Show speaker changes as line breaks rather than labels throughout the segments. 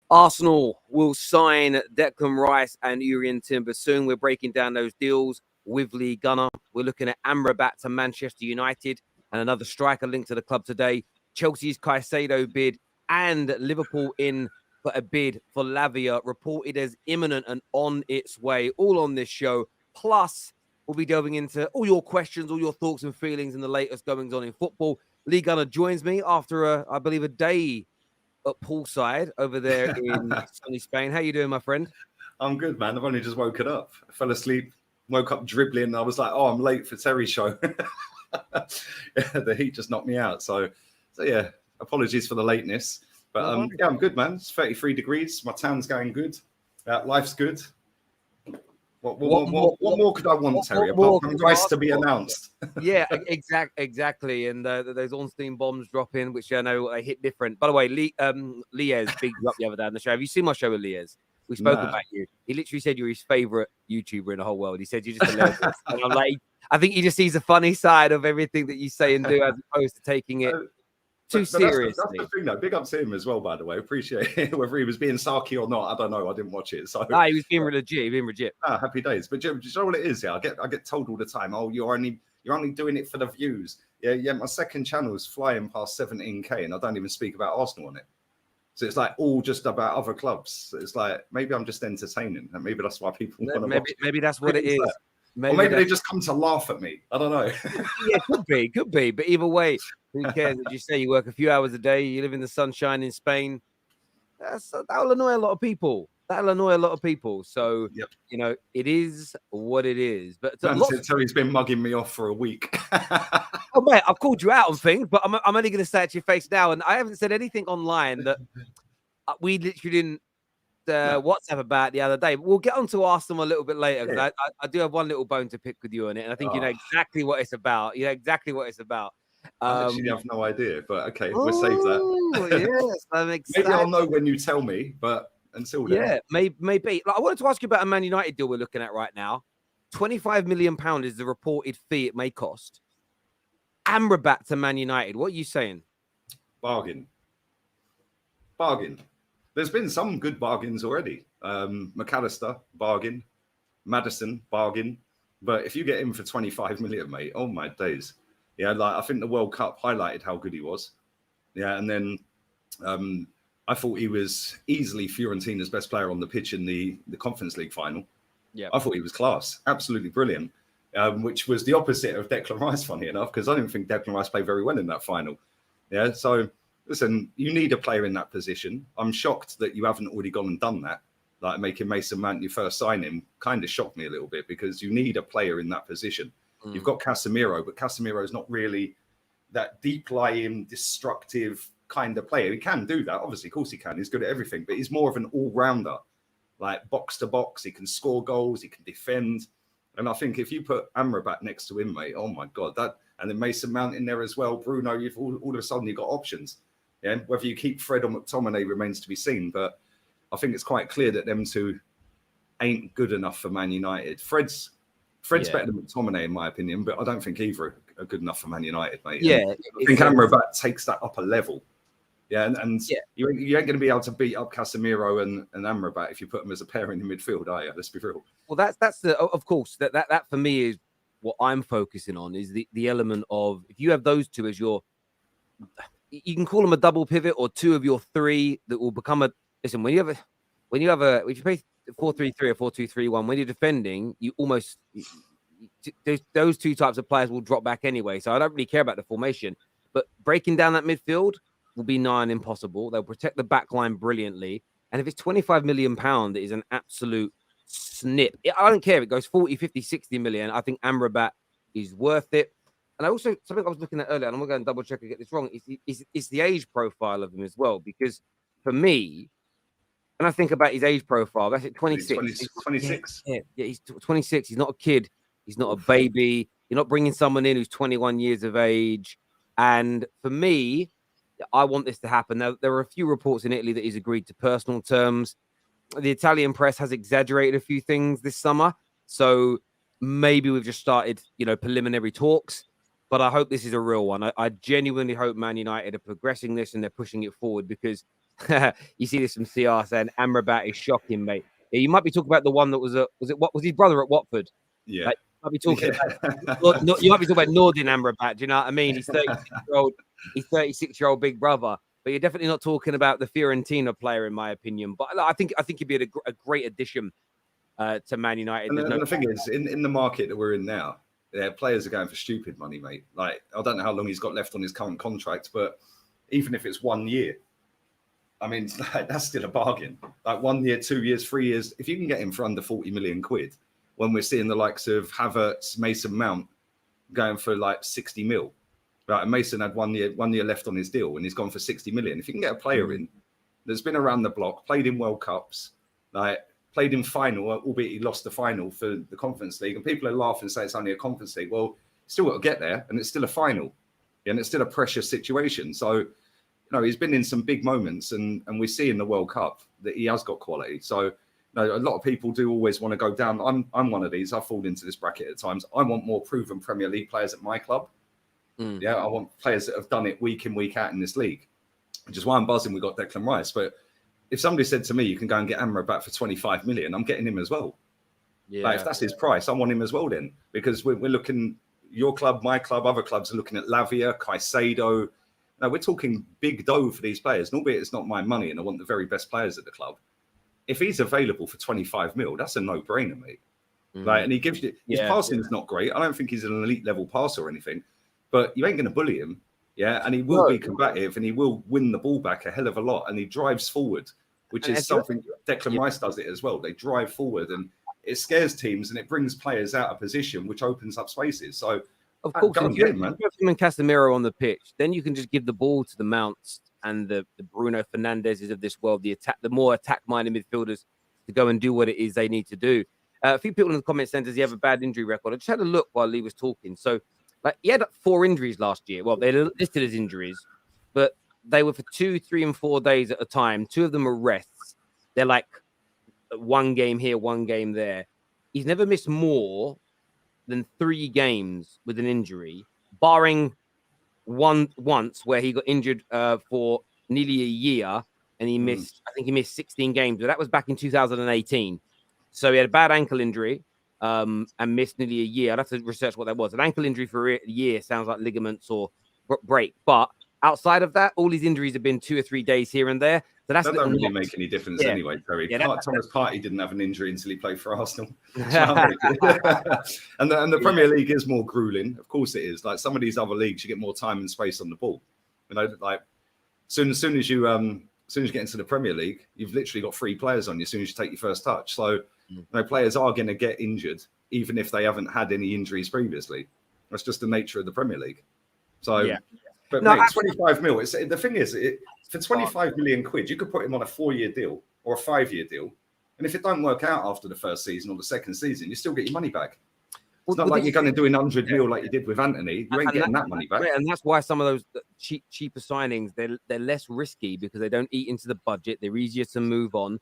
Arsenal will sign Declan Rice and Urian Timber soon. We're breaking down those deals with Lee Gunner. We're looking at Amrabat to Manchester United and another striker linked to the club today. Chelsea's Caicedo bid and Liverpool in for a bid for Lavia, reported as imminent and on its way. All on this show. Plus, we'll be delving into all your questions, all your thoughts and feelings and the latest goings on in football. Lee Gunner joins me after, I believe, a day at poolside over there in sunny Spain. How you doing, my friend?
I'm good, man. I've only just woken up. I fell asleep, woke up dribbling. I was like, oh, I'm late for Terry's show. The heat just knocked me out. So yeah, apologies for the lateness. But yeah, I'm good, man. It's 33 degrees. My town's going good. Life's good. What more could I want, Terry, apart from Rice to be announced?
Yeah, exactly. And those Ornstein bombs drop in, which I know they hit different. By the way, Lies bigged you up the other day on the show. Have you seen my show with Lies? We spoke about you. He literally said you're his favorite YouTuber in the whole world. He said you're just hilarious. And I'm like, I think he just sees the funny side of everything that you say and do, as opposed to taking it too seriously.
That's the thing, though. Big up to him as well, by the way. Appreciate it. Whether he was being sarky or not, I don't know. I didn't watch it. So
he was being legit.
Happy days. But do you know what it is? Yeah, I get told all the time, oh, you're only doing it for the views. Yeah. My second channel's flying past 17K, and I don't even speak about Arsenal on it. So it's like all just about other clubs. It's like maybe I'm just entertaining, and maybe that's why people want to watch it.
Maybe that's what it is.
Maybe they just come to laugh at me. I don't know.
Yeah, could be. But either way, who cares? As you say, you work a few hours a day. You live in the sunshine in Spain. That'll annoy a lot of people. So, you know, it is what it is. But
Terry's been mugging me off for a week.
Oh, mate, I've called you out on things, but I'm only going to say it to your face now. And I haven't said anything online that we literally didn't WhatsApp about the other day. But we'll get onto Arsenal a little bit later, because I do have one little bone to pick with you on it. And I think you know exactly what it's about.
I actually have no idea, but okay, we'll save that.
Yes, I'm excited.
Maybe I'll know when you tell me, but until then.
Yeah, maybe. Like, I wanted to ask you about a Man United deal we're looking at right now. £25 million is the reported fee it may cost. Amrabat to Man United. What are you saying?
Bargain. There's been some good bargains already. McAllister, bargain. Maddison, bargain. But if you get him for 25 million, mate, oh my days. Yeah, like I think the World Cup highlighted how good he was. Yeah, and then I thought he was easily Fiorentina's best player on the pitch in the Conference League final. Yeah, I thought he was class, absolutely brilliant. Which was the opposite of Declan Rice, funny enough, because I didn't think Declan Rice played very well in that final. Yeah, so listen, you need a player in that position. I'm shocked that you haven't already gone and done that. Like making Mason Mount your first signing kind of shocked me a little bit, because you need a player in that position. You've got Casemiro, but Casemiro is not really that deep-lying, destructive kind of player. He can do that, obviously, of course he can. He's good at everything, but he's more of an all-rounder, like box to box. He can score goals, he can defend. And I think if you put Amrabat next to him, mate, oh my God, and then Mason Mount in there as well, Bruno, you've all of a sudden you've got options. Yeah, whether you keep Fred or McTominay remains to be seen, but I think it's quite clear that them two ain't good enough for Man United. Fred's better than McTominay, in my opinion, but I don't think either are good enough for Man United, mate.
Yeah,
I think Amrabat takes that up a level. Yeah, and you ain't going to be able to beat up Casemiro and Amrabat if you put them as a pair in the midfield, are you? Let's be real.
Well, that's the, of course, that for me is what I'm focusing on, is the element of, if you have those two as your, you can call them a double pivot or two of your three that will become a, listen, if you play 4-3-3 or 4-2-3-1, when you're defending, you almost, those two types of players will drop back anyway. So I don't really care about the formation, but breaking down that midfield will be nigh on impossible. They'll protect the back line brilliantly. And if it's £25 million, it is an absolute snip. I don't care if it goes 40, 50, 60 million. I think Amrabat is worth it. And I also, something I was looking at earlier, and I'm going to go and double check and get this wrong, is the age profile of him as well. Because for me, when I think about his age profile, that's at 26.
He's 26.
Yeah, he's 26. He's not a kid. He's not a baby. You're not bringing someone in who's 21 years of age. And for me, I want this to happen. Now, there are a few reports in Italy that he's agreed to personal terms. the Italian press has exaggerated a few things this summer. So maybe we've just started, preliminary talks. But I hope this is a real one. I genuinely hope Man United are progressing this and they're pushing it forward, because you see this from CR saying Amrabat is shocking, mate. Yeah, you might be talking about the one that was his brother at Watford?
Yeah.
Like, you might be talking about, you might be talking about Nordin Amrabat. Do you know what I mean? He's 36-year-old. He's 36-year-old big brother. But you're definitely not talking about the Fiorentina player, in my opinion. But I think he'd be a great addition to Man United.
And the thing is, in the market that we're in now, players are going for stupid money, mate. Like, I don't know how long he's got left on his current contract, but even if it's 1 year, I mean, that's still a bargain. Like 1 year, 2 years, 3 years. If you can get him for under 40 million quid, when we're seeing the likes of Havertz, Mason Mount going for like 60 mil. Right, and Mason had 1 year left on his deal, and he's gone for 60 million. If you can get a player in that's been around the block, played in World Cups, like played in final, albeit he lost the final for the Conference League, and people are laughing and say it's only a Conference League. Well, still got to get there, and it's still a final, and it's still a precious situation. So, he's been in some big moments, and we see in the World Cup that he has got quality. So, a lot of people do always want to go down. I'm one of these. I fall into this bracket at times. I want more proven Premier League players at my club. Yeah, I want players that have done it week in, week out in this league, which is why I'm buzzing we got Declan Rice. But if somebody said to me, you can go and get Amrabat for 25 million, I'm getting him as well. Yeah. Like, if that's his price, I want him as well then, because we're looking, your club, my club, other clubs are looking at Lavia, Caicedo. Now, we're talking big dough for these players, and albeit it's not my money and I want the very best players at the club. If he's available for 25 mil, that's a no-brainer, mate. Like, and he gives you, his passing is not great. I don't think he's an elite level passer or anything. But you ain't going to bully him, and he will be combative, and he will win the ball back a hell of a lot, and he drives forward, which is something Declan Rice does it as well. They drive forward, and it scares teams, and it brings players out of position, which opens up spaces. So,
of course, if you have him and Casemiro on the pitch, then you can just give the ball to the Mounts and the Bruno Fernandezes of this world, the more attack-minded midfielders, to go and do what it is they need to do. A few people in the comment saying, does he have a bad injury record? I just had a look while Lee was talking. So, like, he had 4 injuries last year. Well, they're listed as injuries, but they were for 2, 3, and 4 days at a time. 2 of them are rests. They're like 1 game here, 1 game there. He's never missed more than 3 games with an injury, barring once where he got injured for nearly a year, and he missed, I think he missed 16 games, but that was back in 2018. So he had a bad ankle injury. And missed nearly a year. I'd have to research what that was. An ankle injury for a year sounds like ligaments or break. But outside of that, all his injuries have been 2 or 3 days here and there. So that
doesn't really make any difference anyway, Terry. Thomas Partey didn't have an injury until he played for Arsenal. and the Premier League is more grueling. Of course it is. Like some of these other leagues, you get more time and space on the ball. Like soon as you get into the Premier League, you've literally got 3 players on you as soon as you take your first touch. So players are going to get injured, even if they haven't had any injuries previously. That's just the nature of the Premier League. So, but mate, 25 mil. The thing is, for 25 million quid, you could put him on a 4-year deal or a 5-year deal, and if it don't work out after the first season or the second season, you still get your money back. It's not like you're going to do 100 mil like you did with Anthony. You ain't getting that money back.
And that's why some of those cheaper signings, they're less risky because they don't eat into the budget. They're easier to move on,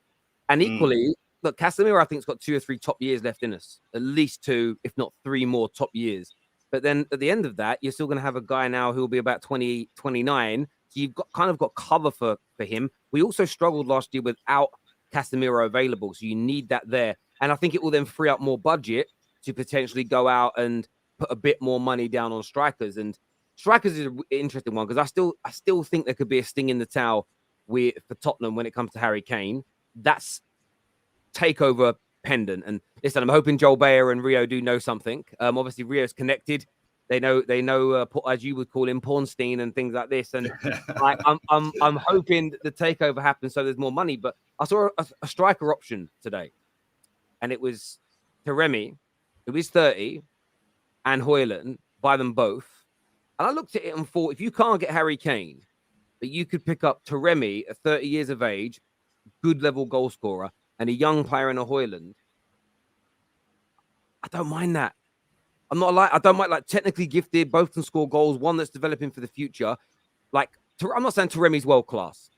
and equally. Look, Casemiro, I think, has got 2 or 3 top years left in us. At least 2, if not 3 more top years. But then at the end of that, you're still going to have a guy now who will be about 20, 29. So you've got cover for him. We also struggled last year without Casemiro available. So you need that there. And I think it will then free up more budget to potentially go out and put a bit more money down on strikers. And strikers is an interesting one because I still think there could be a sting in the tail for Tottenham when it comes to Harry Kane. That's takeover pendant. And listen, I'm hoping Joel Bayer and Rio do know something. Obviously Rio's connected. They know as you would call him, Ornstein and things like this. And I'm hoping that the takeover happens so there's more money. But I saw a striker option today, and it was Terrace, who is 30, and Højlund, buy them both. And I looked at it and thought, if you can't get Harry Kane, that you could pick up Terrace at 30 years of age, good level goal scorer, and a young player in a Højlund, I don't mind that. I don't mind, like, technically gifted, both can score goals, one that's developing for the future. Like, I'm not saying Terrace's world class,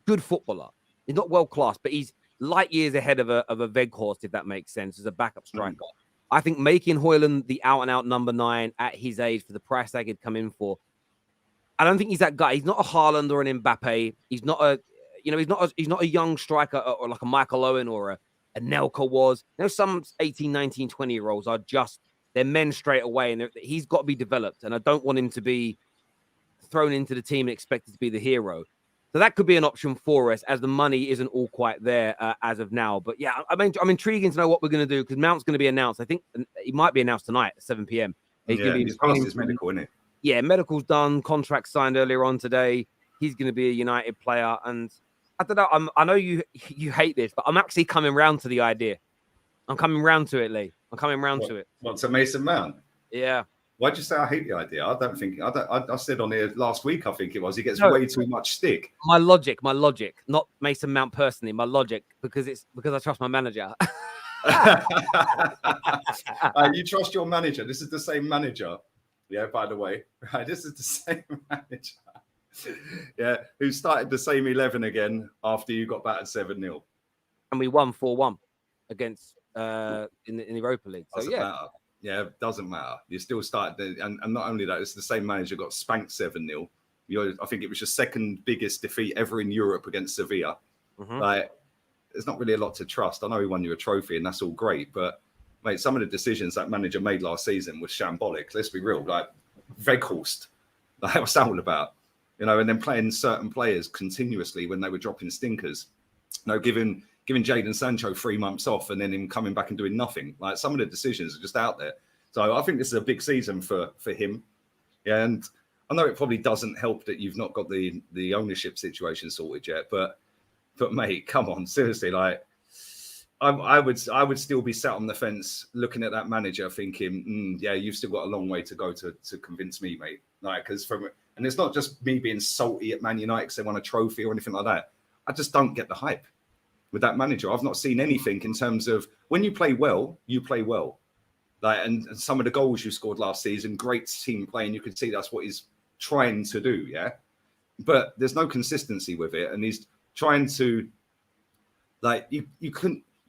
good footballer. He's not world class, but he's light years ahead of a Weghorst, if that makes sense, as a backup striker. I think making Højlund the out-and-out number 9 at his age for the price tag he'd come in for, I don't think he's that guy. He's not a Haaland or an Mbappe. He's not a, he's not a young striker or like a Michael Owen or a Nelka was. Some 18, 19, 20-year-olds are just, they're men straight away, and he's got to be developed. And I don't want him to be thrown into the team and expected to be the hero. So that could be an option for us, as the money isn't all quite there as of now. But yeah, I mean, I'm intriguing to know what we're going to do, because Mount's going to be announced. I think he might be announced tonight at 7 p.m.
He's passed his medical, isn't it?
Yeah, medical's done. Contract signed earlier on today. He's going to be a United player. And I don't know. I know you hate this, but I'm actually coming round to the idea. I'm coming round to it, Lee. I'm coming round to it.
What's a Mason Mount?
Yeah.
Why'd you say I hate the idea? I don't think I said on here last week, I think it was, he gets way too much stick.
My logic, not Mason Mount personally, my logic, because I trust my manager.
You trust your manager. This is the same manager. Yeah, by the way. Right, this is the same manager. Yeah, who started the same 11 again after you got battered 7-0.
And we won 4-1 against in the Europa League. So
doesn't matter. Yeah, it doesn't matter. You still started, and not only that, it's the same manager got spanked 7-0. I think it was your second biggest defeat ever in Europe against Sevilla.
Mm-hmm.
Like, there's not really a lot to trust. I know he won you a trophy, and that's all great, but mate, some of the decisions that manager made last season was shambolic. Let's be real. Like Weghorst, like, what's that all about? And then playing certain players continuously when they were dropping stinkers. Giving Jadon Sancho 3 months off and then him coming back and doing nothing. Like, some of the decisions are just out there. So I think this is a big season for him. Yeah, and I know it probably doesn't help that you've not got the ownership situation sorted yet, but mate, come on, seriously, like I would still be sat on the fence looking at that manager thinking, yeah, you've still got a long way to go to convince me, mate. Like, and it's not just me being salty at Man United because they won a trophy or anything like that. I just don't get the hype with that manager. I've not seen anything in terms of when you play well, you play well. Like, and some of the goals you scored last season, great team play, and you can see that's what he's trying to do, yeah? But there's no consistency with it, and he's trying to, like, you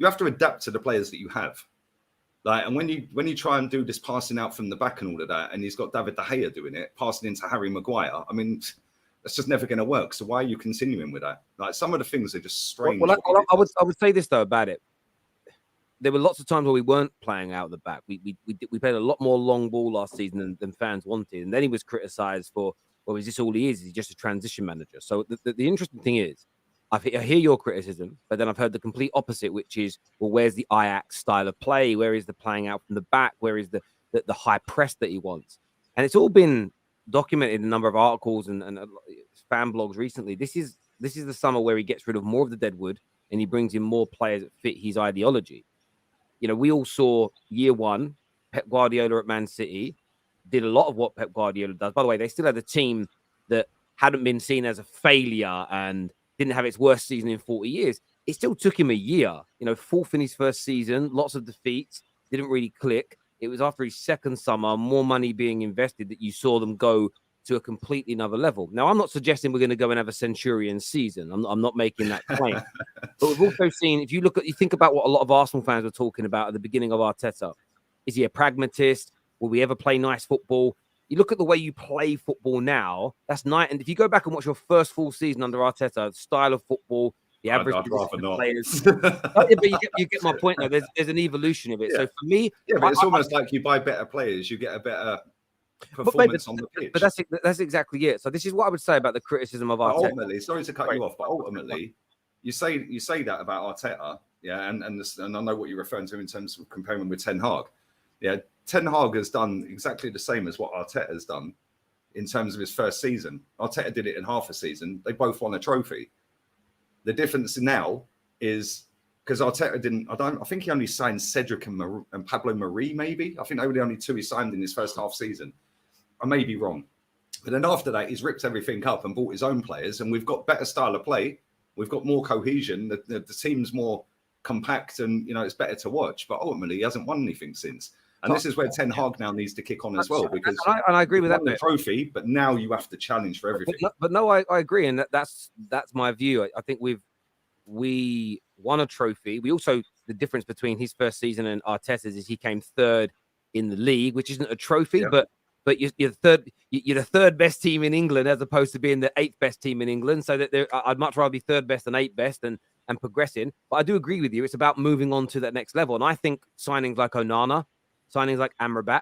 have to adapt to the players that you have. Like, and when you try and do this passing out from the back and all of that, and he's got David De Gea doing it, passing into Harry Maguire, I mean, that's just never going to work. So why are you continuing with that? Like, some of the things are just strange.
Well, I would say this though about it. There were lots of times where we weren't playing out of the back. We played a lot more long ball last season than fans wanted, and then he was criticised for, well, is this all he is? Is he just a transition manager? So the interesting thing is, I hear your criticism, but then I've heard the complete opposite, which is, well, where's the Ajax style of play? Where is the playing out from the back? Where is the high press that he wants? And it's all been documented in a number of articles and fan blogs recently. This is the summer where he gets rid of more of the deadwood and he brings in more players that fit his ideology. We all saw year one, Pep Guardiola at Man City did a lot of what Pep Guardiola does. By the way, they still had a team that hadn't been seen as a failure and didn't have its worst season in 40 years. It still took him a year, fourth in his first season, lots of defeats, didn't really click. It was after his second summer, more money being invested, that you saw them go to a completely another level. Now, I'm not suggesting we're going to go and have a Centurion season. I'm not making that claim. But we've also seen, if you think about what a lot of Arsenal fans were talking about at the beginning of Arteta, is he a pragmatist? Will we ever play nice football? You look at the way you play football now, that's nice. And if you go back and watch your first full season under Arteta, style of football, the average
I'd rather not.
Players. But you get my point now. There's an evolution of it. Yeah. So for me,
but it's almost like you buy better players, you get a better performance on the pitch.
But that's exactly it. So this is what I would say about the criticism of Arteta.
Ultimately, sorry to cut you off, but ultimately, you say that about Arteta, yeah, and I know what you're referring to in terms of comparing him with Ten Hag. Yeah, Ten Hag has done exactly the same as what Arteta has done in terms of his first season. Arteta did it in half a season. They both won a trophy. The difference now is because Arteta didn't. I think he only signed Cedric and Pablo Mari. Maybe I think they were the only two he signed in his first half season. I may be wrong, but then after that, he's ripped everything up and bought his own players, and we've got better style of play. We've got more cohesion. The team's more compact, and it's better to watch. But ultimately, he hasn't won anything since. And this is where Ten Hag now needs to kick on as well, because
I agree with that.
The trophy, but now you have to challenge for everything.
But no, I agree, and that's my view. I think we've we won a trophy. We also, the difference between his first season and Arteta's is he came third in the league, which isn't a trophy, but you're the third best team in England as opposed to being the 8th best team in England. So that I'd much rather be third best than 8th best and progressing. But I do agree with you. It's about moving on to that next level. And I think signings like Onana, signings like Amrabat,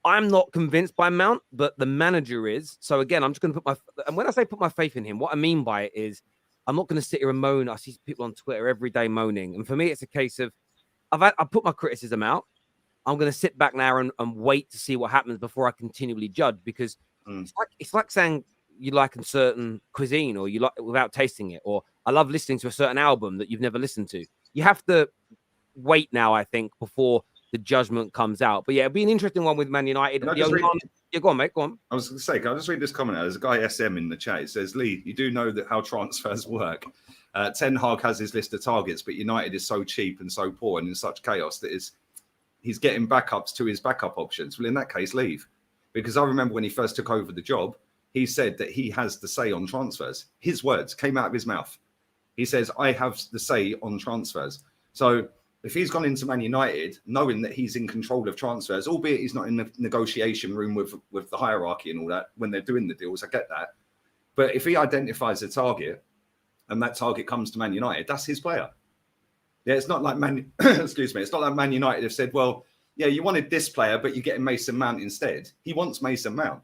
I'm not convinced by Mount, but the manager is. So again, I'm just going to and when I say put my faith in him, what I mean by it is I'm not going to sit here and moan. I see people on Twitter every day moaning. And for me, it's a case of I've put my criticism out. I'm going to sit back now and wait to see what happens before I continually judge, because it's like saying you like a certain cuisine or you like it without tasting it, or I love listening to a certain album that you've never listened to. You have to wait now, I think, before the judgment comes out. But yeah, it'll be an interesting one with Man United. Yeah, go on, mate. Go on.
I was going to say, can I just read this comment? There's a guy SM in the chat. It says, Lee, you do know that how transfers work. Ten Hag has his list of targets, but United is so cheap and so poor and in such chaos that he's getting backups to his backup options. Well, in that case, leave. Because I remember when he first took over the job, he said that he has the say on transfers. His words came out of his mouth. He says, I have the say on transfers. So if he's gone into Man United, knowing that he's in control of transfers, albeit he's not in the negotiation room with the hierarchy and all that when they're doing the deals, I get that. But if he identifies a target and that target comes to Man United, that's his player. Yeah, it's not like excuse me, it's not like Man United have said, well, yeah, you wanted this player, but you're getting Mason Mount instead. He wants Mason Mount.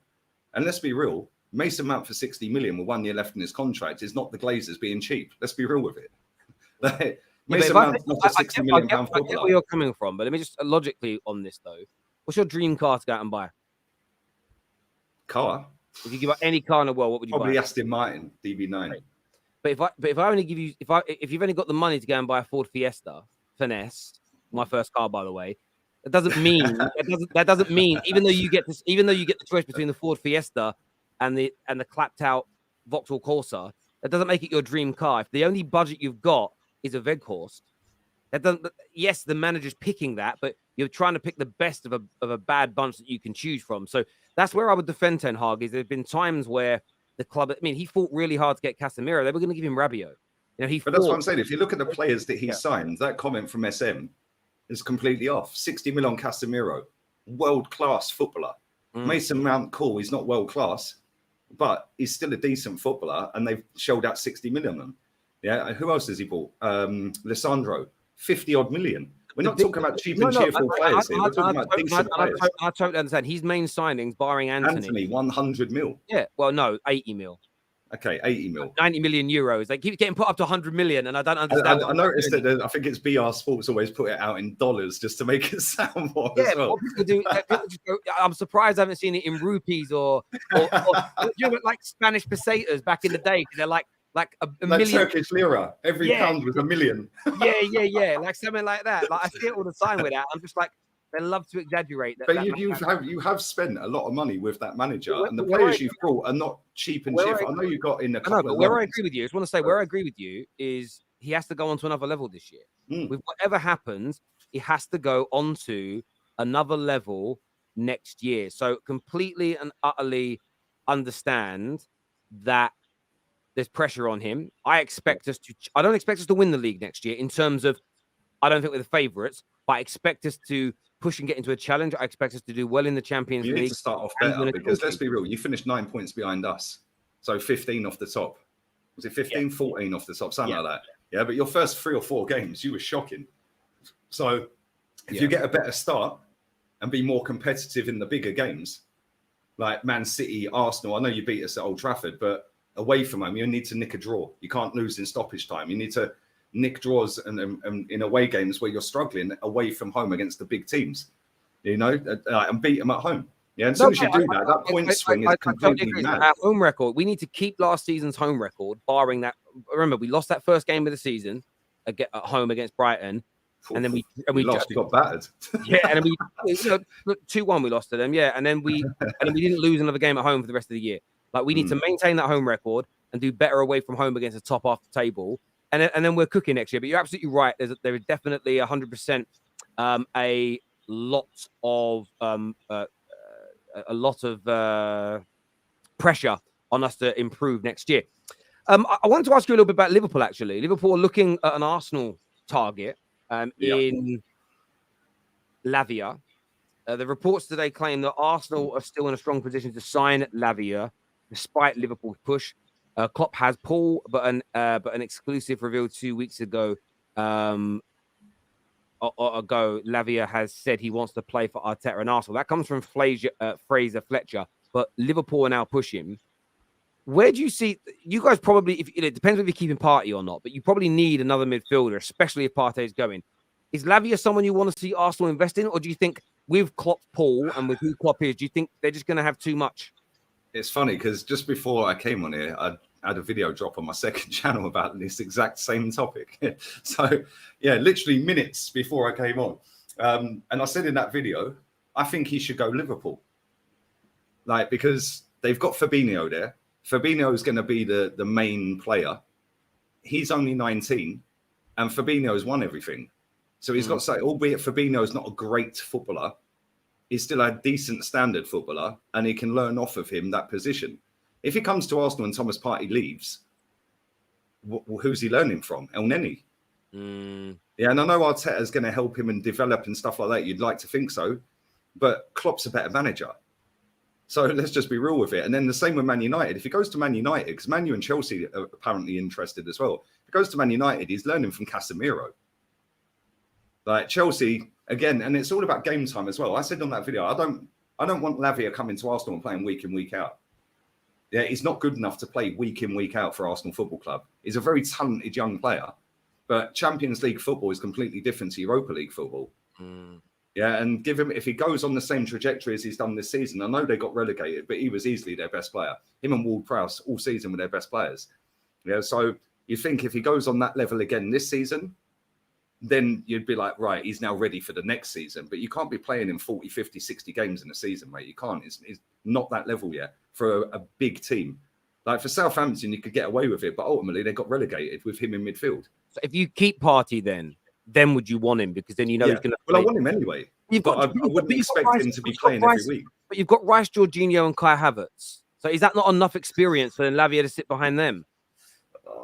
And let's be real, Mason Mount for 60 million with 1 year left in his contract is not the Glazers being cheap. Let's be real with it. Mason Mount's not a 60 million pound footballer.
I get where you're coming from, but let me just logically on this though. What's your dream car to go out and buy?
Car?
If you give up any car in the world, what would you
Probably
buy?
Aston Martin DB9.
Right. But if I only give you if you've only got the money to go and buy a Ford Fiesta Finesse, my first car by the way, that doesn't mean even though you get the choice between the Ford Fiesta and the clapped out Vauxhall Corsa, that doesn't make it your dream car. If the only budget you've got is a Veghorst, that doesn't. Yes, the manager's picking that, but you're trying to pick the best of a bad bunch that you can choose from. So that's where I would defend Ten Hag. Is there've been times where the club, I mean, he fought really hard to get Casemiro. They were going to give him Rabiot. But
that's what I'm saying. If you look at the players that he signed, that comment from SM is completely off. 60 million on Casemiro, world-class footballer. Mason Mount, cool, he's not world-class, but he's still a decent footballer, and they've shelled out 60 million on him. Yeah, who else has he bought? Lissandro, 50-odd million. We're not talking about cheap and cheerful players here. We're talking about decent players.
I totally understand. His main signings, barring Anthony
100 mil.
Yeah, well, no, 80 mil.
Okay, 80 mil.
90 million euros. They keep getting put up to 100 million, and I don't understand.
I noticed that I think it's BR Sports always put it out in dollars just to make it sound more as well.
People do, I'm surprised I haven't seen it in rupees or like Spanish pesetas back in the day, because they're like a million.
Turkish lira. Every pound was a million.
yeah. Like something like that. Like I see it all the time with that. I'm just like, they love to exaggerate that.
But you have spent a lot of money with that manager, and the players you've brought are not cheap and cheap. I know you got in a couple.
But where I agree with you, I just want to say where I agree with you is he has to go on to another level this year. With whatever happens, he has to go on to another level next year. So completely and utterly understand that there's pressure on him. I don't expect us to win the league next year in terms of, I don't think we're the favourites, but I expect us to push and get into a challenge. I expect us to do well in the Champions League.
You need to start off better, because let's be real, you finished 9 points behind us. So 15 off the top. Was it 15? Yeah. 14 off the top, something like that. Yeah, but your first 3 or 4 games, you were shocking. So if you get a better start and be more competitive in the bigger games, like Man City, Arsenal, I know you beat us at Old Trafford, but away from home, you need to nick a draw. You can't lose in stoppage time. You need to nick draws and in away games where you're struggling away from home against the big teams, and beat them at home. Yeah, and as soon as you do that point swing is completely mad.
Our home record, we need to keep last season's home record, barring that. Remember, we lost that first game of the season at home against Brighton, and then we
got battered.
And then we 2-1 we lost to them. Yeah, and then we didn't lose another game at home for the rest of the year. Like, we need to maintain that home record and do better away from home against the top half of the table. And then we're cooking next year. But you're absolutely right. There is definitely 100% a lot of pressure on us to improve next year. I wanted to ask you a little bit about Liverpool, actually. Liverpool are looking at an Arsenal target in Lavia. The reports today claim that Arsenal are still in a strong position to sign Lavia, despite Liverpool's push. Klopp has Paul, but an exclusive revealed 2 weeks ago. Lavia has said he wants to play for Arteta and Arsenal. That comes from Fraser Fletcher, but Liverpool are now pushing. Where do you see you guys probably? It depends if you're keeping Partey or not, but you probably need another midfielder, especially if Partey is going. Is Lavia someone you want to see Arsenal invest in, or do you think with Klopp Paul and with who Klopp is, do you think they're just going to have too much?
It's funny because just before I came on here, I had a video drop on my second channel about this exact same topic. So, yeah, literally minutes before I came on. And I said in that video, I think he should go Liverpool. Like, because they've got Fabinho there. Fabinho is going to be the main player. He's only 19 and Fabinho's won everything. So he's got to say, albeit Fabinho is not a great footballer, he's still a decent standard footballer and he can learn off of him that position. If he comes to Arsenal and Thomas Partey leaves, who's he learning from? El Neni. Yeah, and I know Arteta is going to help him and develop and stuff like that. You'd like to think so, but Klopp's a better manager. So let's just be real with it. And then the same with Man United. If he goes to Man United, because Man U and Chelsea are apparently interested as well. If he goes to Man United, he's learning from Casemiro. Like Chelsea, again, and it's all about game time as well. I said on that video, I don't want Lavia coming to Arsenal and playing week in, week out. Yeah, he's not good enough to play week in, week out for Arsenal Football Club. He's a very talented young player, but Champions League football is completely different to Europa League football. Yeah, and give him, if he goes on the same trajectory as he's done this season, I know they got relegated, but he was easily their best player. Him and Ward-Prowse all season were their best players. Yeah, so you think if he goes on that level again this season, then you'd be like, right, he's now ready for the next season. But you can't be playing in 40, 50, 60 games in a season, mate. You can't. It's not that level yet for a big team. Like for Southampton, you could get away with it, but ultimately they got relegated with him in midfield.
So if you keep Partey, then would you want him? Because then you know he's going to play.
Well, I want him anyway. I wouldn't expect him to be playing every week.
But you've got Rice, Jorginho and Kai Havertz. So is that not enough experience for Lavia to sit behind them?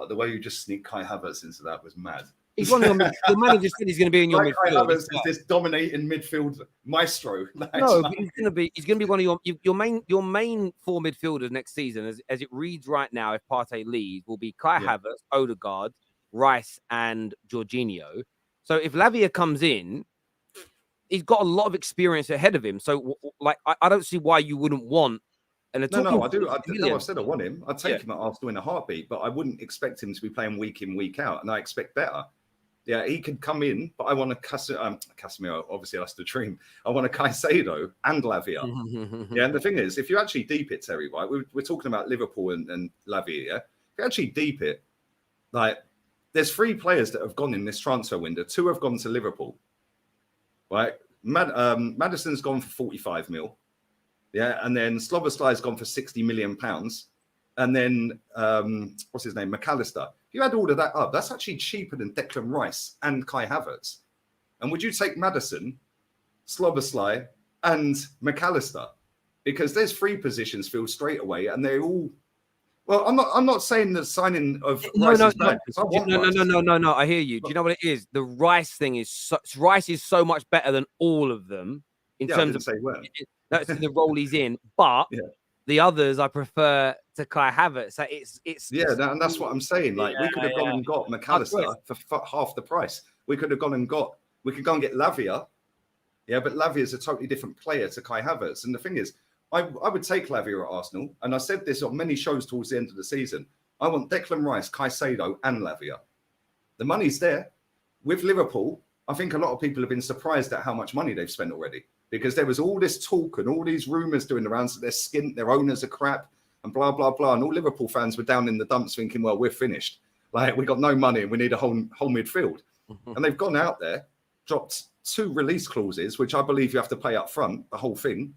The way you just sneak Kai Havertz into that was mad.
He's one of your the manager said he's going to be in your midfield.
Kai Havertz is this dominating midfield maestro.
No, but he's going to be one of your main four midfielders next season, as it reads right now. If Partey leaves, will be Kai Havertz, Odegaard, Rice, and Jorginho. So if Lavia comes in, he's got a lot of experience ahead of him. So, like, I don't see why you wouldn't want. And
no, I do. I said I want him. I'd take him at Arsenal in a heartbeat, but I wouldn't expect him to be playing week in, week out. And I expect better. Yeah, he could come in, but I want a Casemiro. Obviously, that's the dream. I want a Caicedo and Lavia. Yeah, and the thing is, if you actually deep it, Terry, right? We're talking about Liverpool and Lavia. Yeah? If you actually deep it, like, there's 3 players that have gone in this transfer window. 2 have gone to Liverpool. Right? Maddison's gone for 45 mil. Yeah, and then Slobosly's gone for 60 million pounds. And then, what's his name? McAllister. If you add all of that up, that's actually cheaper than Declan Rice and Kai Havertz. And would you take Maddison, Slobosly, and McAllister? Because there's 3 positions filled straight away, and they're all. Well, I'm not saying the signing of Rice is bad.
No. I hear you. Do you know what it is? The Rice thing is Rice is so much better than all of them in terms of that's the role he's in. But the others I prefer to Kai Havertz. So it's
and that's what I'm saying. Like we could have gone and got McAllister for half the price. We could go and get Lavia. Yeah, but Lavia is a totally different player to Kai Havertz. And the thing is, I would take Lavia at Arsenal, and I said this on many shows towards the end of the season. I want Declan Rice, Caicedo, and Lavia. The money's there. With Liverpool, I think a lot of people have been surprised at how much money they've spent already, because there was all this talk and all these rumours doing around that they're skint, their owners are crap, and blah, blah, blah. And all Liverpool fans were down in the dumps thinking, well, we're finished. Like, we got no money and we need a whole midfield. And they've gone out there, dropped 2 release clauses, which I believe you have to pay up front, the whole thing.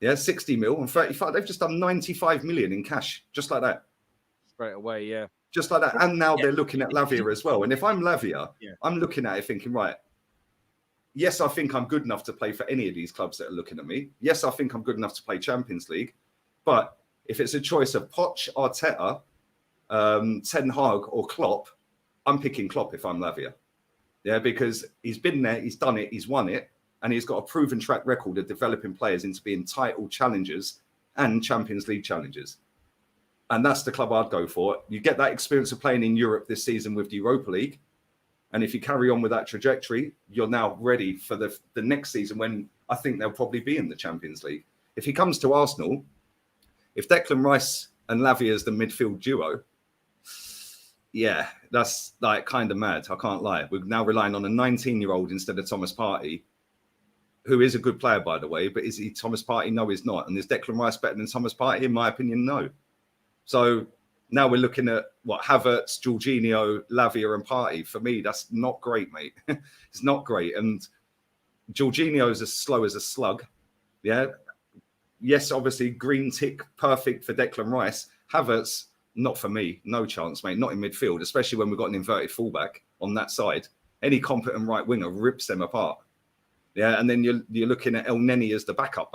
Yeah, 60 mil and 35. They've just done 95 million in cash, just like that.
Straight away, yeah.
Just like that. And now they're looking at Lavia as well. And if I'm Lavia, I'm looking at it thinking, right, yes, I think I'm good enough to play for any of these clubs that are looking at me. Yes, I think I'm good enough to play Champions League. But if it's a choice of Poch, Arteta, Ten Hag or Klopp, I'm picking Klopp if I'm Lavia. Yeah, because he's been there, he's done it, he's won it, and he's got a proven track record of developing players into being title challengers and Champions League challengers. And that's the club I'd go for. You get that experience of playing in Europe this season with the Europa League. And if you carry on with that trajectory, you're now ready for the next season when I think they'll probably be in the Champions League. If he comes to Arsenal, if Declan Rice and Lavia is the midfield duo, yeah, that's like kind of mad. I can't lie. We're now relying on a 19-year-old instead of Thomas Partey, who is a good player, by the way. But is he Thomas Partey? No, he's not. And is Declan Rice better than Thomas Partey? In my opinion, no. So now we're looking at what Havertz, Jorginho, Lavia, and Partey. For me, that's not great, mate. It's not great. And Jorginho is as slow as a slug. Yeah. Yes, obviously, green tick, perfect for Declan Rice. Havertz, not for me. No chance, mate. Not in midfield, especially when we've got an inverted fullback on that side. Any competent right winger rips them apart. Yeah, and then you're looking at El Neni as the backup.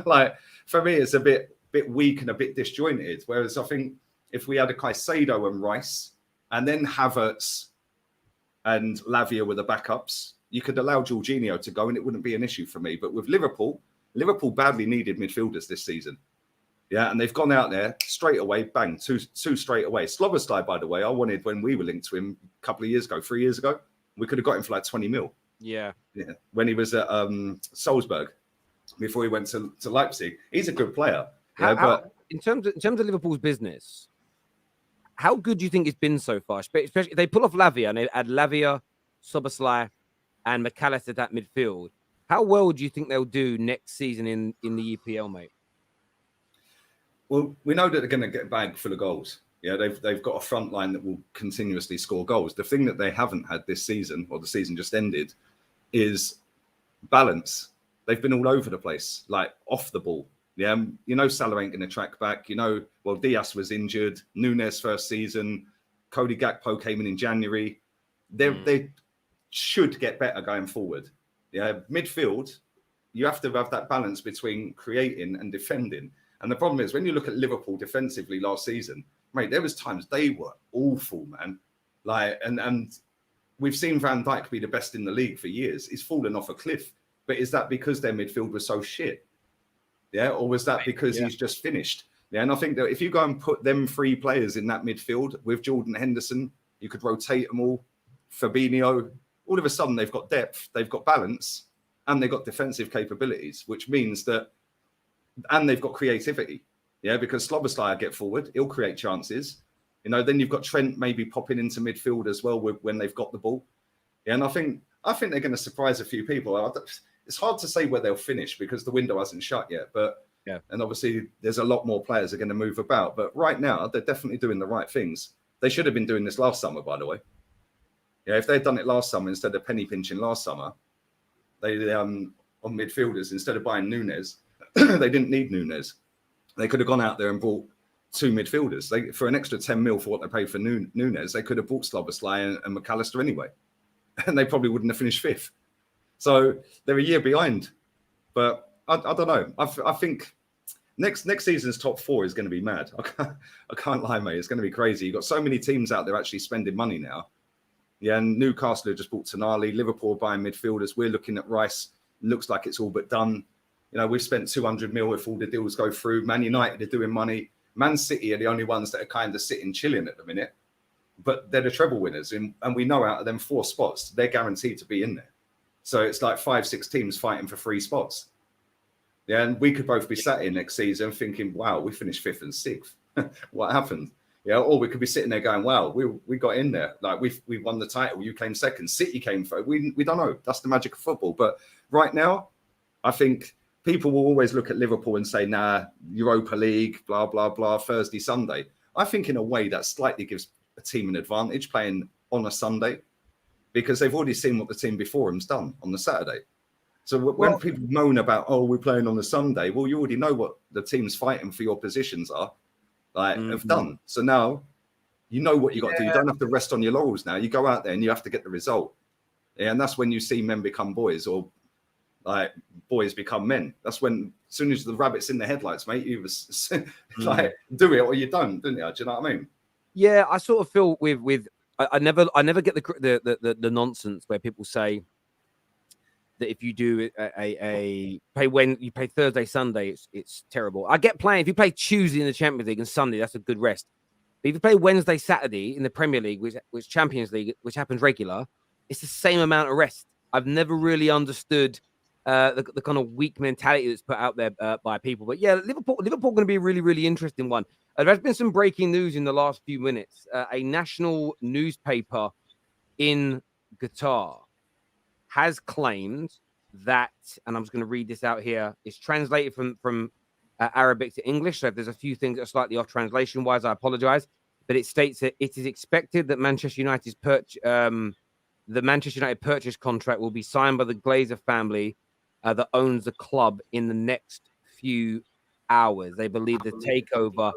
Like, for me, it's a bit weak and a bit disjointed. Whereas I think if we had a Caicedo and Rice, and then Havertz and Lavia were the backups, you could allow Jorginho to go and it wouldn't be an issue for me. But with Liverpool badly needed midfielders this season. Yeah, and they've gone out there straight away, bang, two straight away. Sloboslai, LIE, by the way, I wanted when we were linked to him a couple of years ago, 3 years ago. We could have got him for like 20 mil.
Yeah.
When he was at Salzburg before he went to Leipzig. He's a good player.
But in terms of Liverpool's business, how good do you think it's been so far? Especially if they pull off Lavia and they add Lavia, Soboslai, and McAllister at that midfield. How well do you think they'll do next season in the EPL, mate?
Well, we know that they're going to get a bag full of goals. Yeah, they've got a front line that will continuously score goals. The thing that they haven't had this season, or the season just ended, is balance. They've been all over the place, like off the ball. Yeah, Salah ain't going to track back. Diaz was injured. Nunes first season. Cody Gakpo came in January. They should get better going forward. Yeah, midfield, you have to have that balance between creating and defending. And the problem is when you look at Liverpool defensively last season, mate, there was times they were awful, man. Like, and we've seen Van Dijk be the best in the league for years. He's fallen off a cliff. But is that because their midfield was so shit? Yeah, or was that because he's just finished? Yeah, and I think that if you go and put them three players in that midfield with Jordan Henderson, you could rotate them all. Fabinho, all of a sudden they've got depth, they've got balance, and they've got defensive capabilities, which means that, and they've got creativity. Yeah, because Sloboslai will get forward, he'll create chances. Then you've got Trent maybe popping into midfield as well when they've got the ball. Yeah, and I think they're going to surprise a few people. It's hard to say where they'll finish because the window hasn't shut yet. But yeah, and obviously there's a lot more players are going to move about. But right now, they're definitely doing the right things. They should have been doing this last summer, by the way. Yeah, if they'd done it last summer instead of penny pinching last summer, they on midfielders instead of buying Nunes, they didn't need Nunes. They could have gone out there and bought two midfielders. For an extra 10 mil for what they paid for Nunes, they could have bought Sloboslai and McAllister anyway, and they probably wouldn't have finished fifth. So they're a year behind. But I don't know. I think next season's top four is going to be mad. I can't lie, mate. It's going to be crazy. You've got so many teams out there actually spending money now. Yeah, and Newcastle have just bought Tonali. Liverpool buying midfielders. We're looking at Rice. Looks like it's all but done. We've spent 200 mil if all the deals go through. Man United are doing money. Man City are the only ones that are kind of sitting chilling at the minute. But they're the treble winners. And we know out of them 4 spots, they're guaranteed to be in there. So it's like 5-6 teams fighting for 3 spots. Yeah, and we could both be sat here next season thinking, wow, we finished 5th and 6th. What happened? Yeah, or we could be sitting there going, wow, we got in there. Like we won the title. You came second. City came third. We don't know. That's the magic of football. But right now, I think people will always look at Liverpool and say, nah, Europa League, blah, blah, blah, Thursday, Sunday. I think in a way that slightly gives a team an advantage playing on a Sunday because they've already seen what the team before them's done on the Saturday. So when people moan about, oh, we're playing on a Sunday, well, you already know what the teams fighting for your positions are, have done. So now you know what you got to do. You don't have to rest on your laurels now. You go out there and you have to get the result. Yeah, and that's when you see men become boys or like boys become men. That's when, as soon as the rabbit's in the headlights, mate, you was like, do it or you don't, didn't you? Do you know what I mean?
Yeah, I sort of feel with I never get the nonsense where people say that if you do a play when you play Thursday, Sunday, it's terrible. I get playing if you play Tuesday in the Champions League and Sunday, that's a good rest. But if you play Wednesday, Saturday in the Premier League, which Champions League, which happens regular, it's the same amount of rest. I've never really understood the kind of weak mentality that's put out there by people. But yeah, Liverpool going to be a really, really interesting one. There has been some breaking news in the last few minutes. A national newspaper in Qatar has claimed that, and I'm just going to read this out here. It's translated from Arabic to English. So if there's a few things that are slightly off translation-wise, I apologize. But it states that it is expected that Manchester United's the Manchester United purchase contract will be signed by the Glazer family that owns the club in the next few hours. They believe the takeover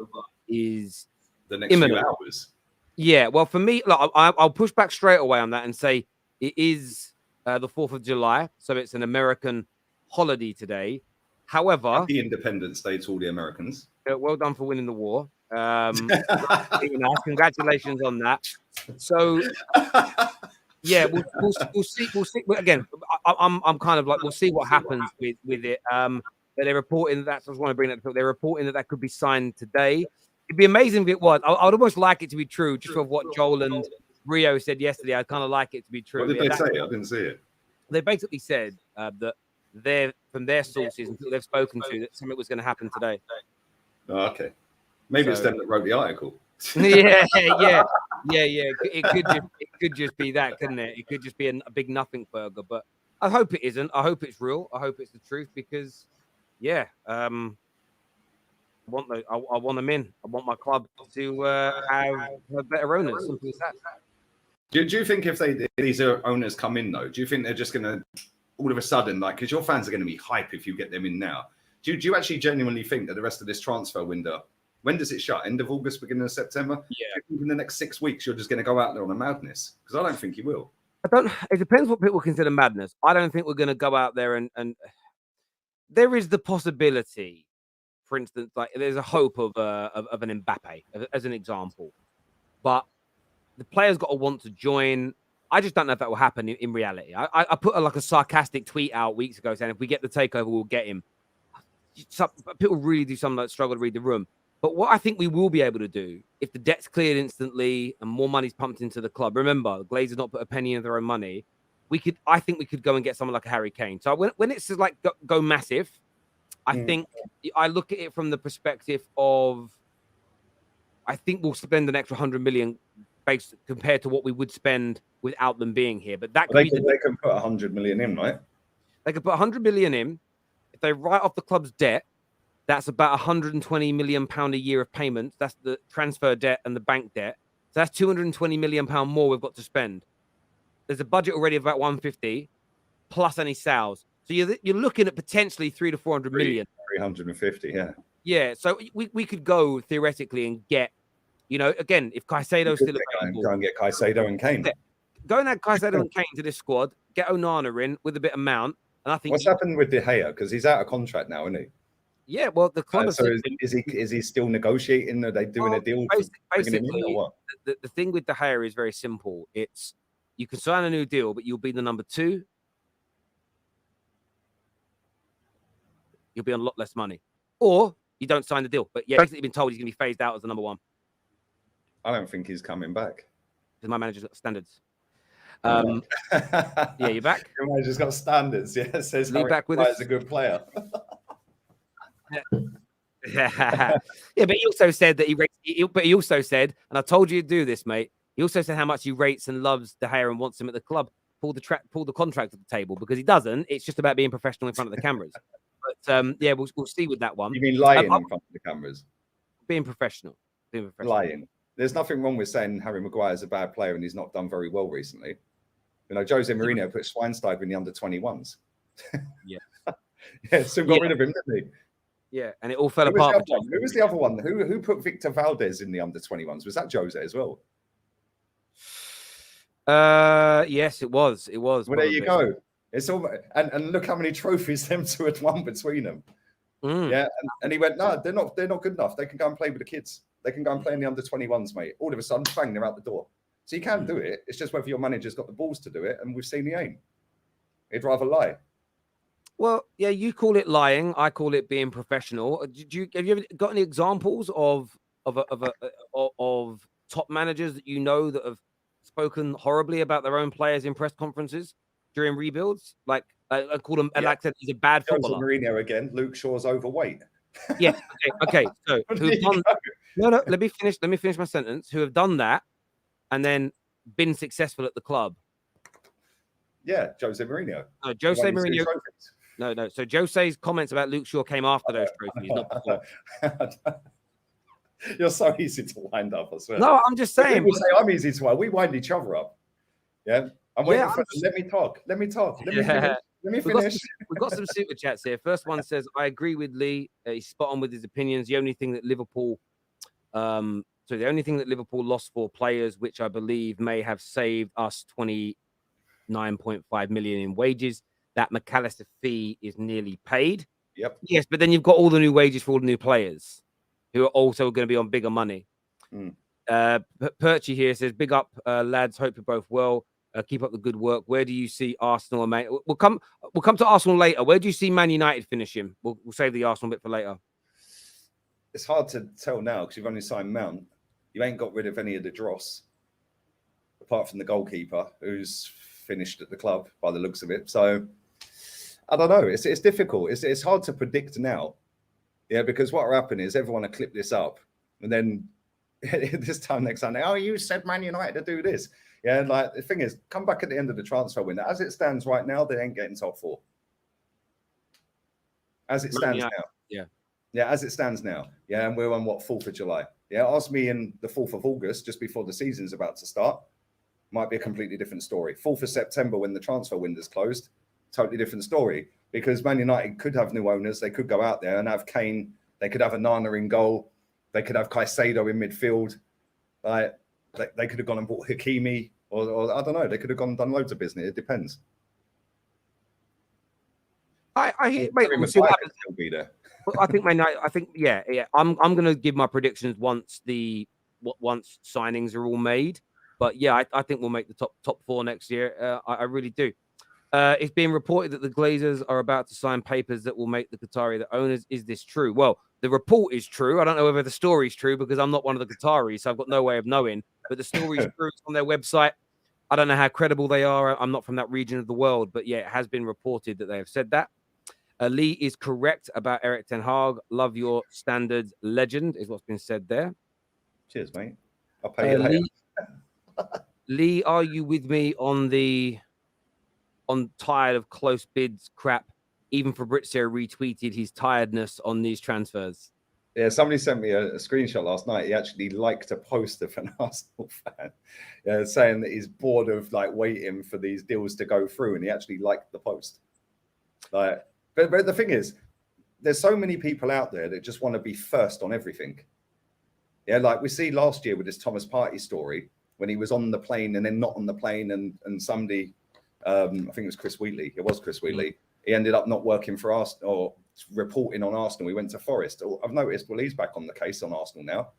is
the next
imminent.
few hours.
Yeah, well, for me, look, I'll push back straight away on that and say it is the 4th of July, so it's an American holiday today. However,
Happy Independence Day to all the Americans.
Well done for winning the war. Congratulations on that. So, yeah, we'll see. We'll see. Again, I'm kind of like, we'll see what happens with it. But they're reporting that. I just want to bring that. They're reporting that could be signed today. It'd be amazing if it was. I'd almost like it to be true, just of what Joel and Rio said yesterday. I'd kind of like it to be true.
What did they say? I didn't see it.
They basically said that they're from their sources until they've spoken to that something was going to happen today.
Oh, okay. Maybe it's them that wrote the article.
Yeah. It could just be that, couldn't it? It could just be a big nothing burger. But I hope it isn't. I hope it's real. I hope it's the truth because, yeah, I want them in. I want my club to have better owners. Simple as that.
Do you think if these owners come in though, do you think they're just going to all of a sudden, like, because your fans are going to be hype if you get them in now? Do you actually genuinely think that the rest of this transfer window, when does it shut? End of August, beginning of September? Yeah. Do you think in the next 6 weeks you're just going to go out there on a madness? Because I don't think you will.
It depends what people consider madness. I don't think we're going to go out there and there is the possibility, for instance, like there's a hope of an Mbappe as an example, but the player's got to want to join. I just don't know if that will happen in reality. I put a sarcastic tweet out weeks ago saying if we get the takeover, we'll get him. People really do something like struggle to read the room. But what I think we will be able to do, if the debt's cleared instantly and more money's pumped into the club, remember, the Glazers not put a penny in their own money. I think we could go and get someone like a Harry Kane. So when it's like go massive, I think I look at it from the perspective of, I think we'll spend an extra 100 million based compared to what we would spend without them being here. But that
they can put 100 million in, right?
They could put 100 million in. If they write off the club's debt, that's about 120 million pound a year of payments. That's the transfer debt and the bank debt. So that's 220 million pound more we've got to spend. There's a budget already of about 150 plus any sales. So you're looking at potentially 300 to 400 million.
350, yeah.
Yeah, so we could go theoretically and get, again, if Caicedo's still available,
go and get Caicedo and Kane.
Go and add Caicedo and Kane to this squad. Get Onana in with a bit of Mount, and I think
what's happened with De Gea because he's out of contract now, isn't he?
Yeah, well, the club.
So is he still negotiating? Are they doing a deal?
Basically, or what? The thing with De Gea is very simple. It's you can sign a new deal, but you'll be the number 2. You'll be on a lot less money, or you don't sign the deal. But yeah, basically been told he's going to be phased out as the number 1.
I don't think he's coming back.
Because my manager's got standards. Yeah, you're back.
Your manager's got standards. Yeah, it says Harry
back with
us. A good player.
Yeah, but he also said that he also said, and I told you to do this, mate. He also said how much he rates and loves De Gea and wants him at the club. Pull the contract at the table because he doesn't. It's just about being professional in front of the cameras. But yeah, we'll see with that one.
You mean lying in front of the cameras?
Being professional.
Lying. There's nothing wrong with saying Harry Maguire's a bad player and he's not done very well recently. Jose Mourinho put Schweinsteiger in the under-21s.
Yeah.
Yeah, still got rid of him, didn't he?
Yeah, and it all fell apart.
Who was the other one? Who put Victor Valdez in the under-21s? Was that Jose as well?
Yes, it was. It was.
Well, there you go. It's all and look how many trophies them two had won between them. Yeah, and he went, no, they're not good enough. They can go and play with the kids. They can go and play in the under-21s, mate. All of a sudden, bang, they're out the door. So you can do it. It's just whether your manager's got the balls to do it, and we've seen the aim. He'd rather lie.
Well, yeah, you call it lying. I call it being professional. Have you ever got any examples of top managers that you know that have spoken horribly about their own players in press conferences during rebuilds? Like I call him, like I said, he's a bad footballer.
Mourinho again. Luke Shaw's overweight.
Yeah. Okay. So no. Let me finish my sentence. Who have done that and then been successful at the club?
Yeah, Jose Mourinho.
No, Jose Mourinho. No. So Jose's comments about Luke Shaw came after those trophies, not before.
You're so easy to wind up, I swear.
No, I'm just saying.
People say I'm easy to wind. We wind each other up. Yeah. I'm waiting for let me talk. Let me finish.
We've got some super chats here. First one says, I agree with Lee. He's spot on with his opinions. The only thing that Liverpool lost for players, which I believe may have saved us 29.5 million in wages. That McAllister fee is nearly paid.
Yep.
Yes, but then you've got all the new wages for all the new players who are also going to be on bigger money. Perchy here says, big up, lads. Hope you're both well. Keep up the good work. Where do you see Arsenal? We'll come to Arsenal later. Where do you see Man United finishing? We'll save the Arsenal bit for later.
It's hard to tell now because you've only signed Mount. You ain't got rid of any of the dross, apart from the goalkeeper who's finished at the club by the looks of it. So I don't know. It's difficult. It's hard to predict now. Yeah, because what will happen is everyone will clip this up, and then this time next Sunday, oh, you said Man United to do this. Yeah, like the thing is, come back at the end of the transfer window. As it stands right now, they ain't getting top four. As it stands now. Yeah, as it stands now. Yeah, and we're on 4th of July. Yeah, ask me in the 4th of August, just before the season's about to start. Might be a completely different story. 4th of September, when the transfer window's closed, totally different story. Because Man United could have new owners. They could go out there and have Kane. They could have Onana in goal. They could have Caicedo in midfield. Like they could have gone and bought Hakimi, or I don't know. They could have gone and done loads of business. It depends.
I hear. Wait, we'll see what happens.
Will be there.
I think Man United. I think yeah. I'm going to give my predictions once signings are all made. But yeah, I think we'll make the top four next year. I really do. It's being reported that the Glazers are about to sign papers that will make the Qatari the owners. Is this true? Well, the report is true. I don't know whether the story is true because I'm not one of the Qataris, so I've got no way of knowing. But the story is true. It's on their website. I don't know how credible they are. I'm not from that region of the world, but yeah, it has been reported that they have said that. Lee is correct about Erik ten Hag. Love your standards, legend, is what's been said there.
Cheers, mate. I'll pay you later.
Lee, are you with me on tired of close bids crap? Even Fabrizio retweeted his tiredness on these transfers.
Yeah, somebody sent me a screenshot last night. He actually liked a post of an Arsenal fan saying that he's bored of waiting for these deals to go through, and he actually liked the post. But the thing is, there's so many people out there that just want to be first on everything. Yeah, like we see last year with this Thomas Partey story when he was on the plane and then not on the plane, and somebody, I think it was Chris Wheatley. It was Chris Wheatley. He ended up not working for Arsenal or reporting on Arsenal. He went to Forest. I've noticed, he's back on the case on Arsenal now.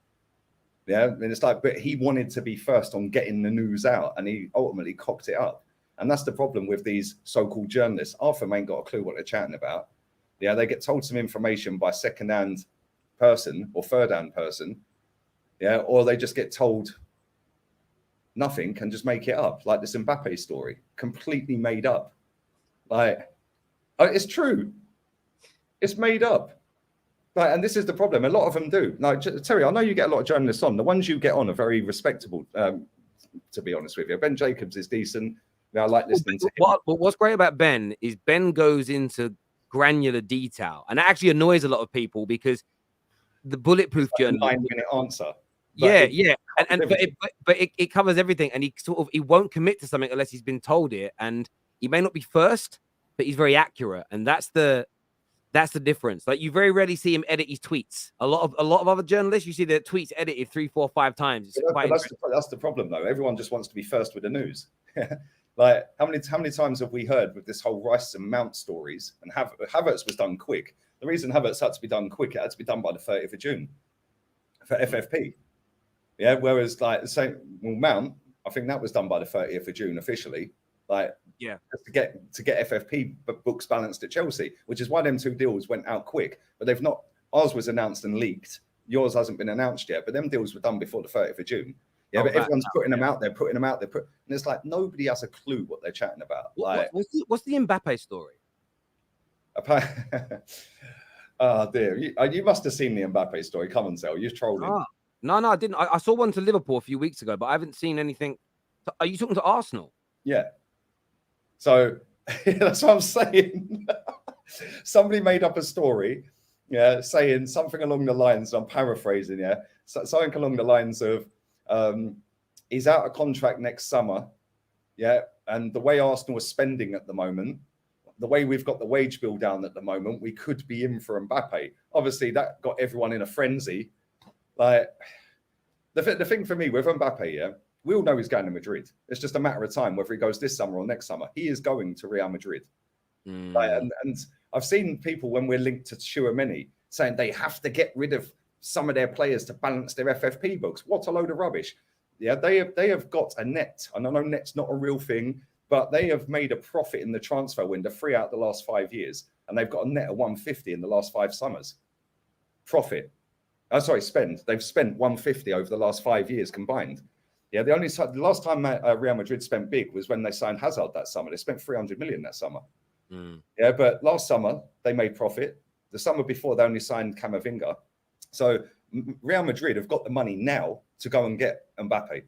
Yeah, and it's but he wanted to be first on getting the news out, and he ultimately cocked it up. And that's the problem with these so-called journalists. Half of them ain't got a clue what they're chatting about. Yeah, they get told some information by second-hand person or third-hand person. Yeah, or they just get told nothing and just make it up, like this Mbappe story, completely made up. It's true. It's made up. And this is the problem. A lot of them do. Terry, I know you get a lot of journalists on. The ones you get on are very respectable, to be honest with you. Ben Jacobs is decent. I like listening to him.
What's great about Ben is Ben goes into granular detail, and it actually annoys a lot of people because the bulletproof journalism.
9-minute answer.
Yeah. But it covers everything, and he won't commit to something unless he's been told it, and he may not be first, but he's very accurate, and that's the difference. Like, you very rarely see him edit his tweets. A lot of other journalists, you see their tweets edited 3, 4, 5 times.
That's the problem, though. Everyone just wants to be first with the news. Like, how many times have we heard with this whole Rice and Mount stories? And Havertz was done quick. The reason Havertz had to be done quick, it had to be done by the 30th of June. for FFP. Yeah, whereas like the same, well, Mount, I think that was done by the 30th of June officially. Like,
yeah,
to get FFP books balanced at Chelsea, which is why them two deals went out quick. But they've not. Ours was announced and leaked. Yours hasn't been announced yet. But them deals were done before the 30th of June. Yeah, but everyone's putting them out there, and it's like nobody has a clue what they're chatting about. Like,
what's the Mbappe story?
Oh dear, you must have seen the Mbappe story. Come on, Zell, you're trolling.
No, I didn't. I saw one to Liverpool a few weeks ago, but I haven't seen anything. Are you talking to Arsenal?
Yeah. So that's what I'm saying. Somebody made up a story, yeah, saying something along the lines, I'm paraphrasing, yeah, something along the lines of he's out of contract next summer, yeah, and the way Arsenal are spending at the moment, the way we've got the wage bill down at the moment, we could be in for Mbappe. Obviously, that got everyone in a frenzy. Like, the thing for me with Mbappe, yeah, we all know he's going to Madrid. It's just a matter of time whether he goes this summer or next summer. He is going to Real Madrid. Like, and I've seen people, when we're linked to Tchouaméni, saying they have to get rid of some of their players to balance their FFP books. What a load of rubbish. Yeah, they have got a net. And I know net's not a real thing, but they have made a profit in the transfer window 3 out of the last 5 years. And they've got a net of 150 in the last 5 summers. Profit. Spend. They've spent 150 over the last 5 years combined. Yeah, the last time Real Madrid spent big was when they signed Hazard that summer. They spent 300 million that summer. Yeah, but last summer they made profit. The summer before they only signed Camavinga. So Real Madrid have got the money now to go and get Mbappe.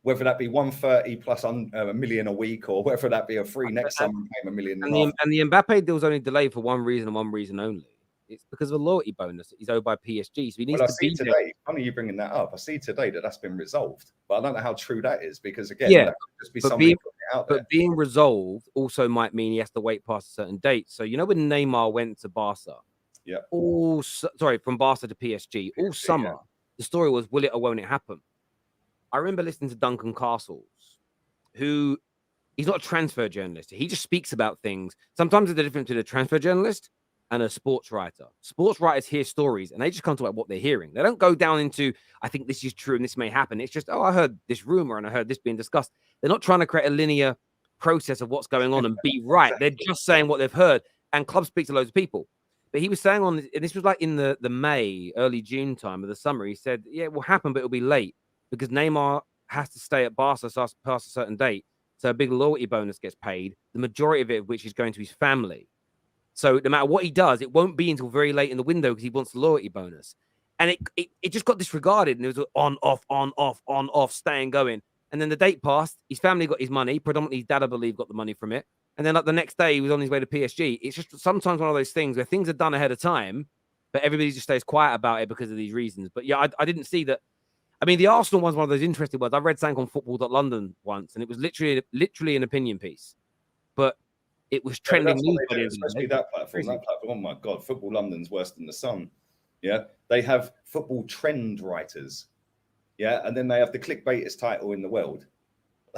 Whether that be 130 plus a million a week, or whether that be a free next summer and pay him $1.5 million.
And the Mbappe deal was only delayed for one reason and one reason only. It's because of a loyalty bonus that he's owed by PSG. So he needs to be
today.
there.
Funny you bringing that up. I see today that that's been resolved, but I don't know how true that is, because again,
yeah,
that could just be something out there.
But being resolved also might mean he has to wait past a certain date. So you know when Neymar went to Barca, from Barca to PSG, all summer, the story was, will it or won't it happen? I remember listening to Duncan Castles, who he's not a transfer journalist. He just speaks about things. Sometimes there's a difference between a transfer journalist and a sports writer. Sports writers hear stories and they just come to what they're hearing. They don't go down into, I think this is true and this may happen. It's just, oh, I heard this rumor and I heard this being discussed. They're not trying to create a linear process of what's going on and be right. They're just saying what they've heard. And clubs speak to loads of people. But he was saying and this was like in the May, early June time of the summer, he said, yeah, it will happen, but it'll be late because Neymar has to stay at Barca past a certain date. So a big loyalty bonus gets paid, the majority of it, which is going to his family. So no matter what he does, it won't be until very late in the window because he wants the loyalty bonus. And it just got disregarded. And it was on, off, staying going. And then the date passed. His family got his money. Predominantly his dad, I believe, got the money from it. And then like the next day, he was on his way to PSG. It's just sometimes one of those things where things are done ahead of time, but everybody just stays quiet about it because of these reasons. But yeah, I didn't see that. I mean, the Arsenal one's one of those interesting ones. I read something on football.london once, and it was literally an opinion piece. But it was trending news.
Especially that platform. That platform. Oh my God, Football London's worse than the Sun. Yeah, they have football trend writers. Yeah, and then they have the clickbaitest title in the world.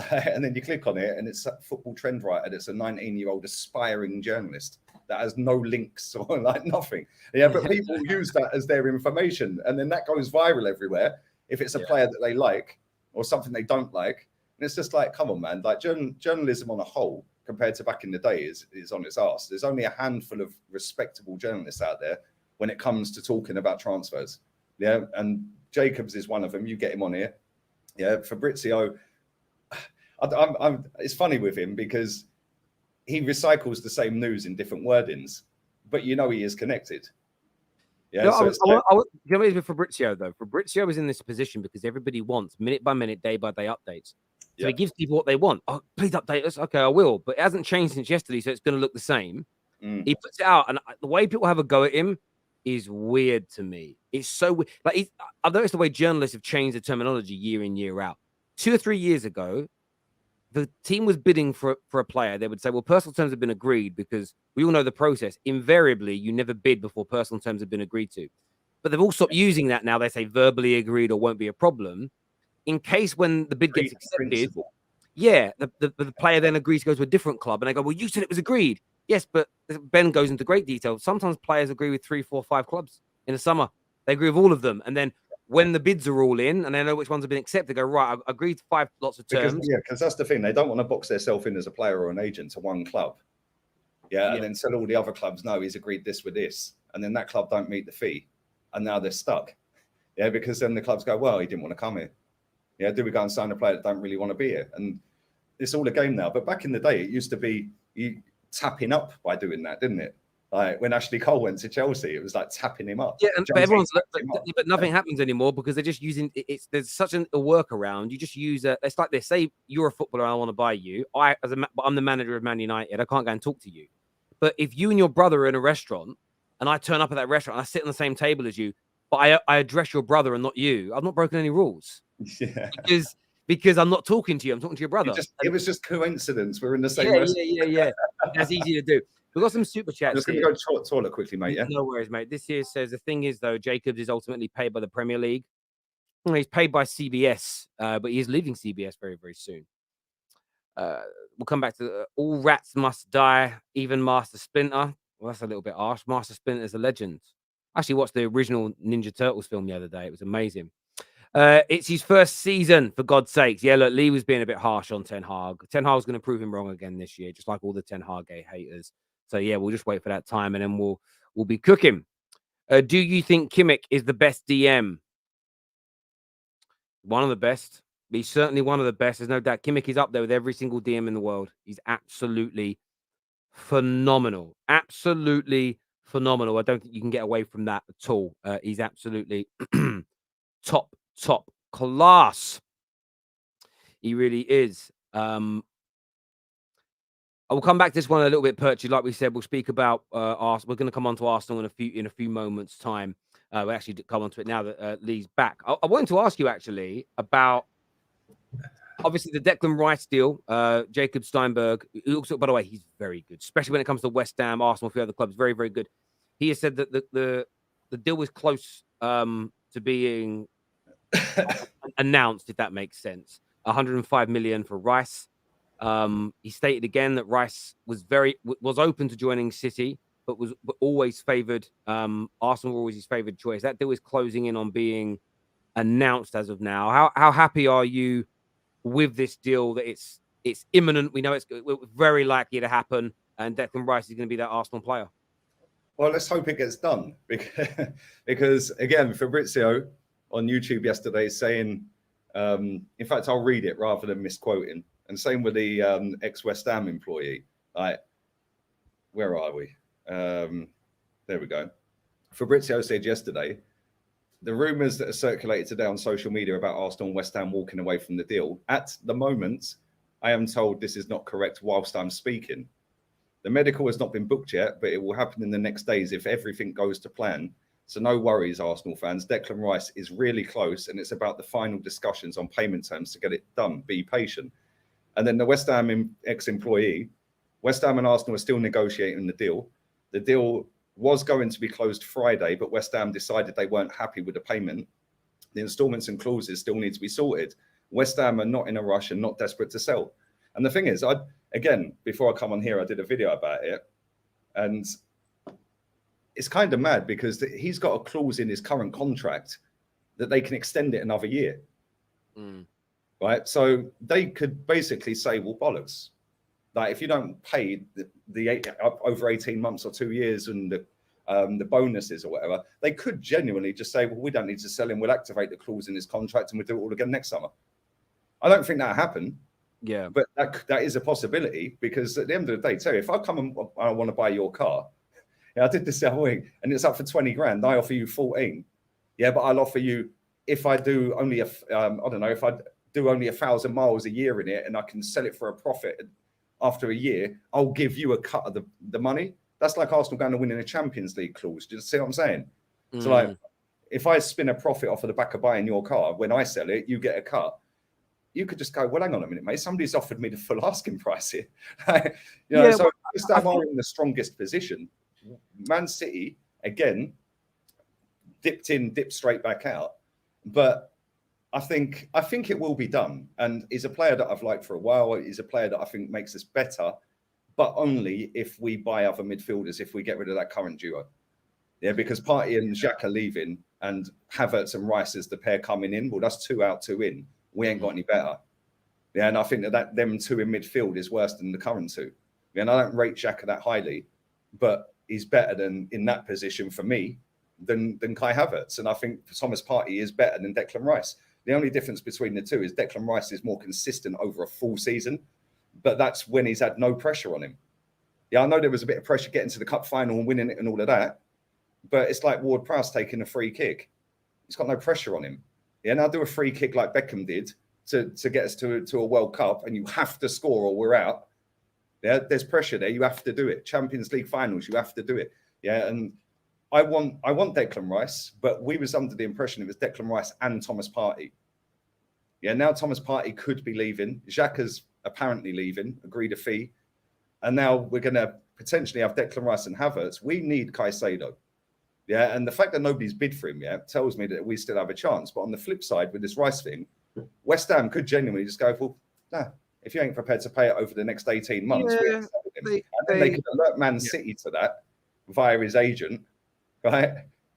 And then you click on it, and it's a football trend writer. It's a 19-year-old aspiring journalist that has no links or like nothing. Yeah, but people use that as their information, and then that goes viral everywhere. If it's a player that they like or something they don't like, and it's just like, come on, man. Like journalism on a whole, compared to back in the day, is on its arse. There's only a handful of respectable journalists out there when it comes to talking about transfers. Yeah, and Jacobs is one of them. You get him on here. Yeah, Fabrizio. It's funny with him because he recycles the same news in different wordings, but you know he is connected. Yeah,
you know what it is with Fabrizio though? Fabrizio is in this position because everybody wants minute by minute, day by day updates. So he gives people what they want. Oh, please update us. Okay, I will. But it hasn't changed since yesterday, so it's going to look the same. He puts it out, and the way people have a go at him is weird to me. It's so weird. Like I've noticed the way journalists have changed the terminology year in, year out. 2 or 3 years ago, the team was bidding for a player. They would say, well, personal terms have been agreed because we all know the process. Invariably, you never bid before personal terms have been agreed to. But they've all stopped using that now. They say verbally agreed or won't be a problem. In case when the bid gets accepted, the player then agrees to go to a different club. And they go, well, you said it was agreed. Yes, but Ben goes into great detail. Sometimes players agree with 3, 4, 5 clubs in the summer. They agree with all of them. And then when the bids are all in and they know which ones have been accepted, go, right, I've agreed to 5 lots of terms.
Because that's the thing. They don't want to box themselves in as a player or an agent to one club. Yeah, and then tell all the other clubs, no, he's agreed this with this. And then that club don't meet the fee. And now they're stuck. Yeah, because then the clubs go, well, he didn't want to come here. Yeah, do we go and sign a player that don't really want to be here? And it's all a game now. But back in the day, it used to be you tapping up by doing that, didn't it? Like when Ashley Cole went to Chelsea, it was like tapping him up.
Yeah, but nothing happens anymore because they're just using it's. There's such a workaround. You just use it's like they say you're a footballer, I want to buy you. I'm the manager of Man United. I can't go and talk to you. But if you and your brother are in a restaurant and I turn up at that restaurant and I sit on the same table as you, but I address your brother and not you, I've not broken any rules.
Yeah.
Because I'm not talking to you, I'm talking to your brother.
It was just coincidence. We're in the same restaurant.
Yeah. That's easy to do. We've got some super chats.
I'm just going to go to the toilet quickly, mate. Yeah.
No worries, mate. This here says the thing is, though, Jacobs is ultimately paid by the Premier League. He's paid by CBS, but he is leaving CBS very, very soon. We'll come back to all rats must die, even Master Splinter. Well, that's a little bit harsh. Master Splinter is a legend. I actually watched the original Ninja Turtles film the other day. It was amazing. It's his first season, for God's sakes. Yeah, look, Lee was being a bit harsh on Ten Hag. Ten Hag's going to prove him wrong again this year, just like all the Ten Hag haters. So, yeah, we'll just wait for that time, and then we'll be cooking. Do you think Kimmich is the best DM? One of the best. He's certainly one of the best. There's no doubt. Kimmich is up there with every single DM in the world. He's absolutely phenomenal. Absolutely phenomenal. I don't think you can get away from that at all. He's absolutely top class. He really is. I will come back to this one a little bit, Perchy. Like we said, we'll speak about Arsenal. We're going to come on to Arsenal in a few moments' time. We'll actually come on to it now that Lee's back. I wanted to ask you actually about obviously the Declan Rice deal. Jacob Steinberg, who also, by the way, he's very good, especially when it comes to West Ham, Arsenal, a few other clubs. Very, very good. He has said that the deal was close to being announced, if that makes sense. 105 million for Rice. He stated again that Rice was open to joining City, but always favoured. Arsenal were always his favoured choice. That deal is closing in on being announced as of now. How happy are you with this deal? That it's imminent. We know it's very likely to happen, and Declan Rice is going to be that Arsenal player.
Well, let's hope it gets done because again, Fabrizio on YouTube yesterday saying, in fact, I'll read it rather than misquoting. And same with the ex-West Ham employee. Like, where are we? There we go. Fabrizio said yesterday, the rumours that are circulated today on social media about Arsenal and West Ham walking away from the deal, at the moment, I am told this is not correct whilst I'm speaking. The medical has not been booked yet, but it will happen in the next days if everything goes to plan. So no worries, Arsenal fans. Declan Rice is really close, and it's about the final discussions on payment terms to get it done. Be patient. And then the West Ham ex-employee, West Ham and Arsenal are still negotiating the deal. The deal was going to be closed Friday, but West Ham decided they weren't happy with the payment. The instalments and clauses still need to be sorted. West Ham are not in a rush and not desperate to sell. And the thing is, again, before I come on here, I did a video about it. And it's kind of mad because he's got a clause in his current contract that they can extend it another year. Right? So they could basically say, well, bollocks. Like if you don't pay the over 18 months or 2 years and the bonuses or whatever, they could genuinely just say, well, we don't need to sell him. We'll activate the clause in his contract and we'll do it all again next summer. I don't think that'll happen.
Yeah.
But that is a possibility because at the end of the day, Terry, if I come and I want to buy your car, I did this the other week and it's up for 20 grand. I offer you 14. Yeah, but I'll offer you, if I do only if I do only 1,000 miles a year in it and I can sell it for a profit after a year, I'll give you a cut of the money. That's like Arsenal going to win in a Champions League clause. Do you see what I'm saying? So like, if I spin a profit off of the back of buying your car, when I sell it, you get a cut. You could just go, well, hang on a minute, mate. Somebody's offered me the full asking price here. So West Ham are in the strongest position. Man City, again, dipped straight back out. But I think it will be done. And he's a player that I've liked for a while. He's a player that I think makes us better, but only if we buy other midfielders, if we get rid of that current duo. Yeah, because Partey and Xhaka are leaving. and Havertz and Rice as the pair coming in, well, that's 2 out, 2 in. We ain't got any better. Yeah, and I think that them 2 in midfield is worse than the current 2. Yeah, and I don't rate Xhaka that highly, but he's better than in that position for me than Kai Havertz. And I think Thomas Partey is better than Declan Rice. The only difference between the two is Declan Rice is more consistent over a full season, but that's when he's had no pressure on him. Yeah, I know there was a bit of pressure getting to the cup final and winning it and all of that, but it's like Ward-Prowse taking a free kick. He's got no pressure on him. Yeah, now do a free kick like Beckham did to get us to a World Cup, and you have to score or we're out. Yeah, there's pressure there. You have to do it. Champions League finals, you have to do it. Yeah, and I want Declan Rice, but we was under the impression it was Declan Rice and Thomas Partey. Yeah, now Thomas Partey could be leaving. Xhaka's apparently leaving, agreed a fee. And now we're going to potentially have Declan Rice and Havertz. We need Caicedo. Yeah, and the fact that nobody's bid for him yet tells me that we still have a chance. But on the flip side, with this Rice thing, West Ham could genuinely just go, well, nah, if you ain't prepared to pay it over the next 18 months, we're him. And then they could alert Man City to that via his agent, right?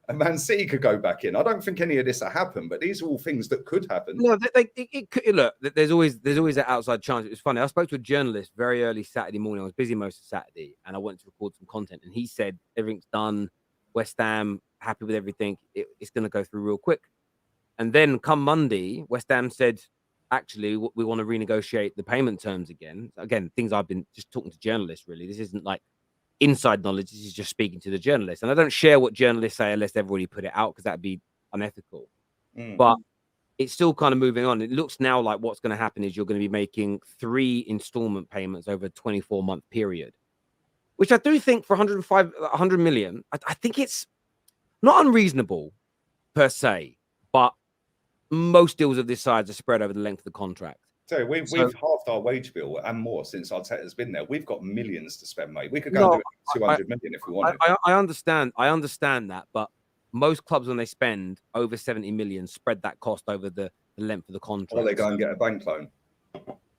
And Man City could go back in. I don't think any of this will happen, but these are all things that could happen.
No, it could, look, there's always that outside chance. It was funny. I spoke to a journalist very early Saturday morning. I was busy most of Saturday, and I wanted to record some content. And he said everything's done. West Ham happy with everything. It's going to go through real quick. And then come Monday, West Ham said, actually, we want to renegotiate the payment terms again. Again, things I've been just talking to journalists, really. This isn't like inside knowledge. This is just speaking to the journalists. And I don't share what journalists say unless they've already put it out, because that'd be unethical. But it's still kind of moving on. It looks now like what's going to happen is you're going to be making 3 installment payments over a 24-month period, which I do think for 100 million, I think it's not unreasonable per se, but most deals of this size are spread over the length of the contract.
So we've halved our wage bill and more since Arteta's been there. We've got millions to spend, mate. We could go and do 200 million if we wanted.
I understand that, but most clubs, when they spend over 70 million, spread that cost over the length of the contract.
Or they go and get a bank loan.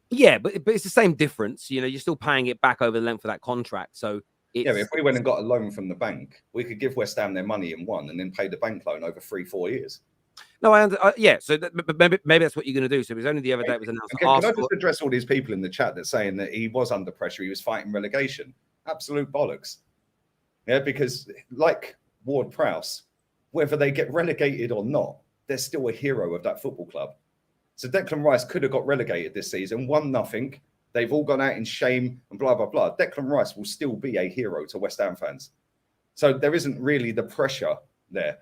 Yeah, but it's the same difference. You know, you're still paying it back over the length of that contract. So
yeah, but if we went and got a loan from the bank, we could give West Ham their money in one and then pay the bank loan over 3-4 years.
No, yeah. So maybe that's what you're going to do. So it was only the other day it was announced.
Can I just address all these people in the chat that's saying that he was under pressure, he was fighting relegation? Absolute bollocks. Yeah, because like Ward-Prowse, whether they get relegated or not, they're still a hero of that football club. So Declan Rice could have got relegated this season, 1-0. They've all gone out in shame and blah, blah, blah. Declan Rice will still be a hero to West Ham fans. So there isn't really the pressure there.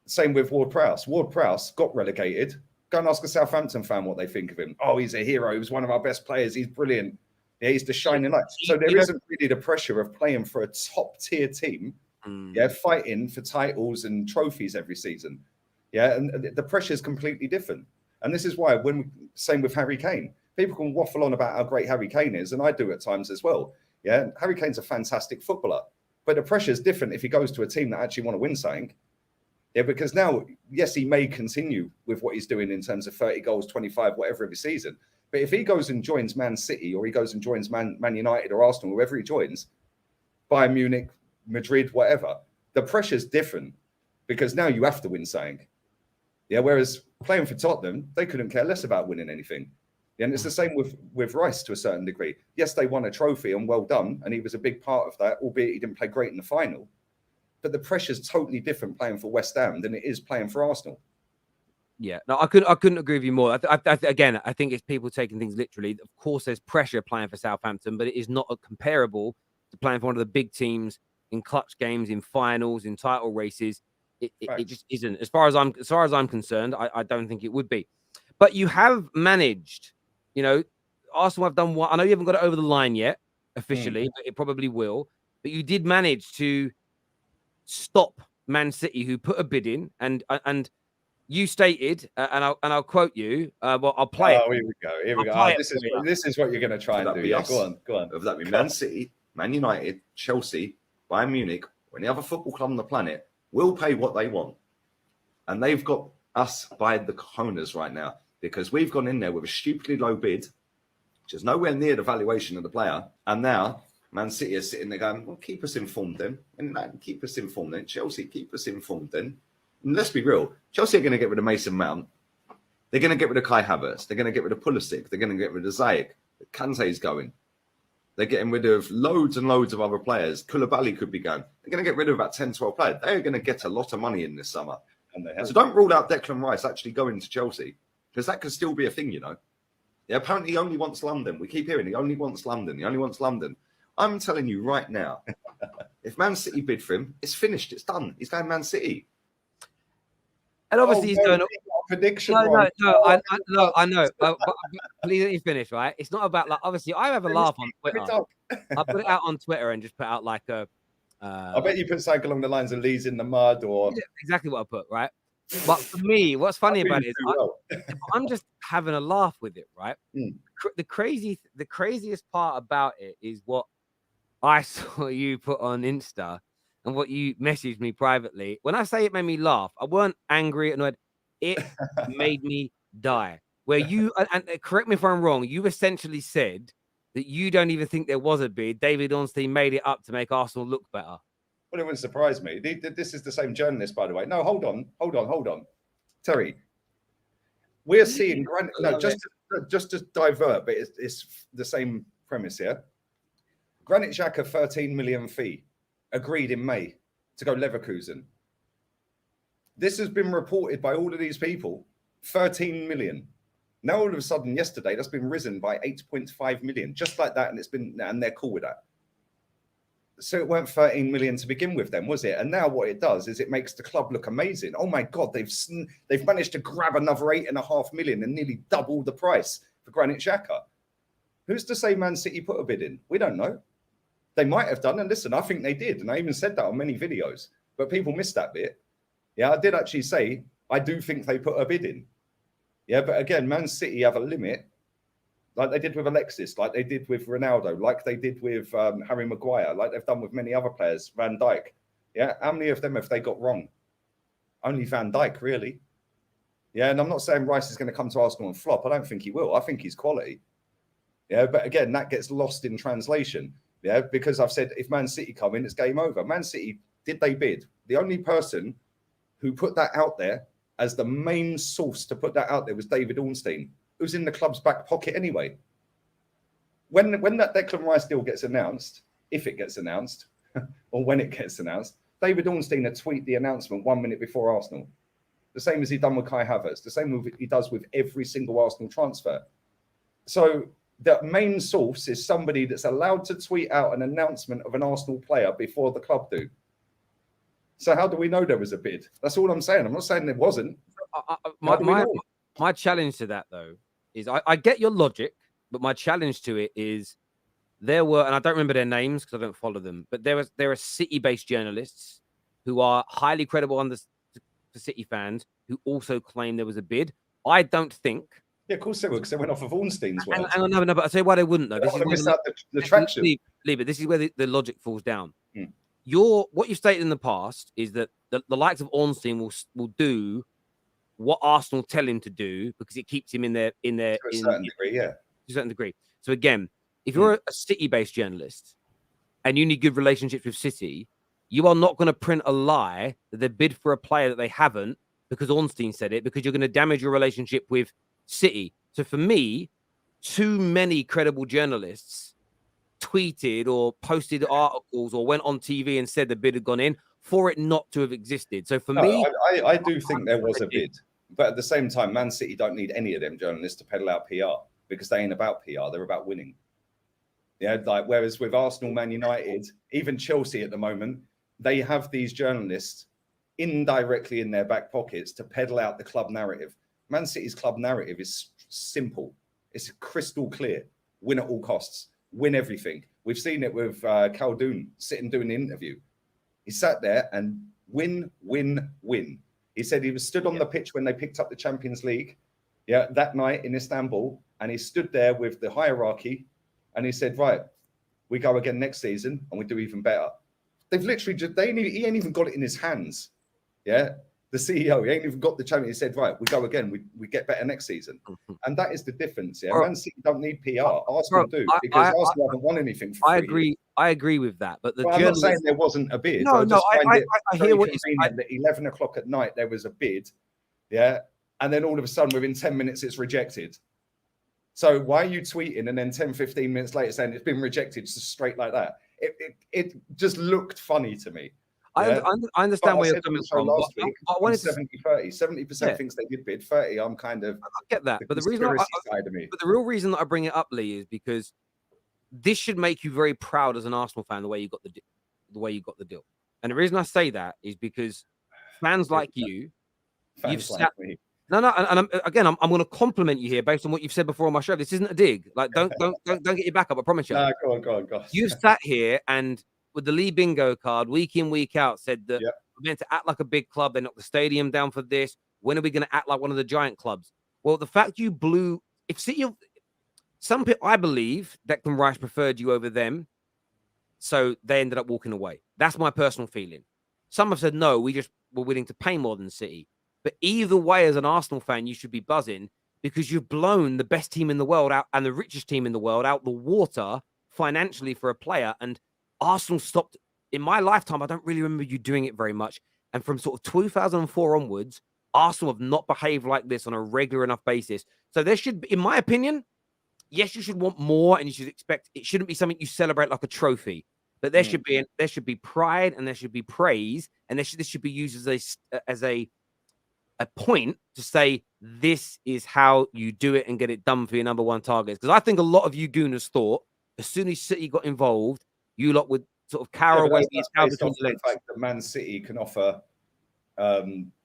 Same with Ward-Prowse. Ward-Prowse got relegated. Go and ask a Southampton fan what they think of him. Oh, he's a hero. He was one of our best players. He's brilliant. Yeah, he's the shining light. So there isn't really the pressure of playing for a top-tier team, fighting for titles and trophies every season. Yeah, and the pressure is completely different. And this is why, same with Harry Kane. People can waffle on about how great Harry Kane is, and I do at times as well. Yeah, Harry Kane's a fantastic footballer. But the pressure is different if he goes to a team that actually want to win something. Yeah, because now, yes, he may continue with what he's doing in terms of 30 goals, 25, whatever every season. But if he goes and joins Man City, or he goes and joins Man United or Arsenal, whoever he joins, Bayern Munich, Madrid, whatever, the pressure's different because now you have to win something. Yeah, whereas playing for Tottenham, they couldn't care less about winning anything. Yeah, and it's the same with Rice to a certain degree. Yes, they won a trophy and well done, and he was a big part of that, albeit he didn't play great in the final. But the pressure's totally different playing for West Ham than it is playing for Arsenal.
Yeah, no, I couldn't agree with you more. Again, I think it's people taking things literally. Of course, there's pressure playing for Southampton, but it is not comparable to playing for one of the big teams in clutch games, in finals, in title races. It just isn't. As far as I'm concerned, I don't think it would be. But you have managed. You know, Arsenal have done one. I know you haven't got it over the line yet officially, but it probably will. But you did manage to stop Man City, who put a bid in, and you stated, and I'll quote you. Well, I'll play it.
Oh, here we go. Here we go. This is what you're going to try and do. Yeah, go on.
Whether that be Man City, Man United, Chelsea, Bayern Munich, or any other football club on the planet, will pay what they want, and they've got us by the cojones right now because we've gone in there with a stupidly low bid, which is nowhere near the valuation of the player, and now Man City is sitting there going, well, keep us informed then. And keep us informed then. Chelsea, keep us informed then. let's be real. Chelsea are going to get rid of Mason Mount. They're going to get rid of Kai Havertz. They're going to get rid of Pulisic. They're going to get rid of Ziyech. Kante's going. They're getting rid of loads and loads of other players. Koulibaly could be going. They're going to get rid of about 10, 12 players. They're going to get a lot of money in this summer. So don't rule out Declan Rice actually going to Chelsea, because that could still be a thing, you know. Yeah, apparently he only wants London. We keep hearing he only wants London. He only wants London. I'm telling you right now, if Man City bid for him, it's finished. It's done. He's going Man City.
And obviously he's going.
Prediction.
No, I know. But please let me finish, right? It's not about like. Obviously, I have a laugh on Twitter. I put it out on Twitter and just put out like a.
I bet you put something along the lines of Lee's in the mud, or
exactly what I put, right? But for me, what's funny about it is I'm just having a laugh with it, right? The craziest part about it is what I saw you put on Insta and what you messaged me privately. When I say it made me laugh, I weren't angry, annoyed. It made me die. Where you, and correct me if I'm wrong, you essentially said that you don't even think there was a bid. David Ornstein made it up to make Arsenal look better.
Well, it wouldn't surprise me. This is the same journalist, by the way. No, hold on. Terry, we're seeing, just to divert, but it's the same premise here. Granit Xhaka, 13 million fee, agreed in May to go Leverkusen. This has been reported by all of these people, 13 million. Now, all of a sudden, yesterday, that's been risen by 8.5 million, just like that, and they're cool with that. So it weren't 13 million to begin with then, was it? And now what it does is it makes the club look amazing. Oh my God, they've managed to grab another 8.5 million and nearly double the price for Granit Xhaka. Who's to say Man City put a bid in? We don't know. They might have done, and listen, I think they did, and I even said that on many videos, but people missed that bit. Yeah, I did actually say, I do think they put a bid in. Yeah, but again, Man City have a limit, like they did with Alexis, like they did with Ronaldo, like they did with Harry Maguire, like they've done with many other players, Van Dijk. Yeah, how many of them have they got wrong? Only Van Dijk, really. Yeah, and I'm not saying Rice is going to come to Arsenal and flop. I don't think he will. I think he's quality. Yeah, but again, that gets lost in translation. Yeah, because I've said if Man City come in, it's game over. Man City, did they bid? The only person who put that out there as the main source to put that out there was David Ornstein, who's in the club's back pocket anyway. When that Declan Rice deal gets announced, if it gets announced, or when it gets announced, David Ornstein will tweet the announcement 1 minute before Arsenal. The same as he done with Kai Havertz, the same he does with every single Arsenal transfer. So the main source is somebody that's allowed to tweet out an announcement of an Arsenal player before the club do. So how do we know there was a bid? That's all I'm saying. I'm not saying there wasn't.
My challenge to that, though, is I get your logic, but my challenge to it is there were, and I don't remember their names because I don't follow them, but there are City-based journalists who are highly credible for City fans who also claim there was a bid. I don't think.
Yeah, of course they would, because they went off of Ornstein's words.
No, but I'll tell you why they wouldn't, though.
They don't want to miss out the traction.
Lee, but this is where the logic falls down. What you've stated in the past is that the likes of Ornstein will do what Arsenal tell him to do because it keeps him to a certain degree, yeah. To a certain degree. So again, if you're a City-based journalist and you need good relationships with City, you are not going to print a lie that they bid for a player that they haven't because Ornstein said it, because you're going to damage your relationship with City. So for me, too many credible journalists tweeted or posted articles or went on TV and said the bid had gone in for it not to have existed. So for me,
I do think there was a bid, but at the same time, Man City don't need any of them journalists to peddle out PR because they ain't about PR; they're about winning. Yeah, like whereas with Arsenal, Man United, even Chelsea at the moment, they have these journalists indirectly in their back pockets to peddle out the club narrative. Man City's club narrative is simple; it's crystal clear: win at all costs. Win everything. We've seen it with Khaldoon sitting doing the interview. He sat there and win. He said he was stood on the pitch when they picked up the Champions League, that night in Istanbul, and he stood there with the hierarchy, and he said, "Right, we go again next season, and we do even better." They've literally he ain't even got it in his hands. Yeah, The CEO, he ain't even got the champion. He said, right, we go again. We get better next season. And that is the difference. Yeah, Man City don't need PR. Arsenal do, because Arsenal haven't won anything for 3 years.
I agree with that. But
I'm not saying there wasn't a bid.
No, I hear what you're
saying. At 11 o'clock at night, there was a bid. Yeah. And then all of a sudden, within 10 minutes, it's rejected. So why are you tweeting and then 10, 15 minutes later saying it's been rejected just straight like that? It just looked funny to me. Yeah?
I understand where you're coming from.
Last week, 70-30. 70% thinks they did bid. 30, I'm kind of.
I get that, but the real reason that I bring it up, Lee, is because this should make you very proud as an Arsenal fan the way you got the deal. And the reason I say that is because fans like you, you've sat. No, and I'm going to compliment you here based on what you've said before on my show. This isn't a dig. Like, don't get your back up. I promise you.
No, go on.
You've sat here and with the Lee bingo card, week in, week out, said that we're meant to act like a big club. They knocked the stadium down for this. When are we going to act like one of the giant clubs? Well, the fact you blew, some people, I believe Declan Rice preferred you over them, so they ended up walking away. That's my personal feeling. Some have said no, we just were willing to pay more than City. But either way, as an Arsenal fan, you should be buzzing because you've blown the best team in the world out and the richest team in the world out the water financially for a player. And Arsenal stopped in my lifetime. I don't really remember you doing it very much. And from sort of 2004 onwards, Arsenal have not behaved like this on a regular enough basis. So there should, in my opinion, yes, you should want more and you should expect it shouldn't be something you celebrate like a trophy. But there should be pride and there should be praise and this should be used as a point to say this is how you do it and get it done for your number one targets. Because I think a lot of you gooners thought as soon as City got involved, you lot would sort of cower away the
fact that Man City can offer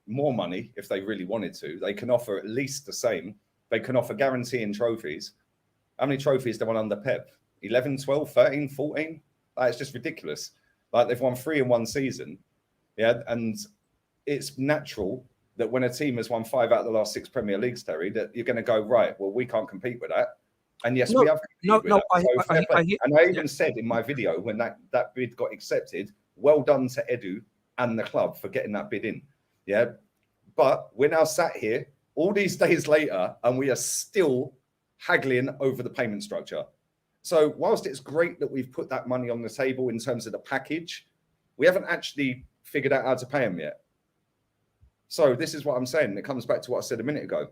more money if they really wanted to. They can offer at least the same. They can offer guaranteeing trophies. How many trophies they won under Pep? 11, 12, 13, 14? Like, it's just ridiculous. Like, they've won 3 in one season. Yeah, and it's natural that when a team has won 5 out of the last 6 Premier Leagues, Terry, that you're going to go, right, well, we can't compete with that. And yes, we have. I even said in my video when that bid got accepted, well done to Edu and the club for getting that bid in. Yeah. But we're now sat here all these days later and we are still haggling over the payment structure. So whilst it's great that we've put that money on the table in terms of the package, we haven't actually figured out how to pay them yet. So this is what I'm saying. It comes back to what I said a minute ago.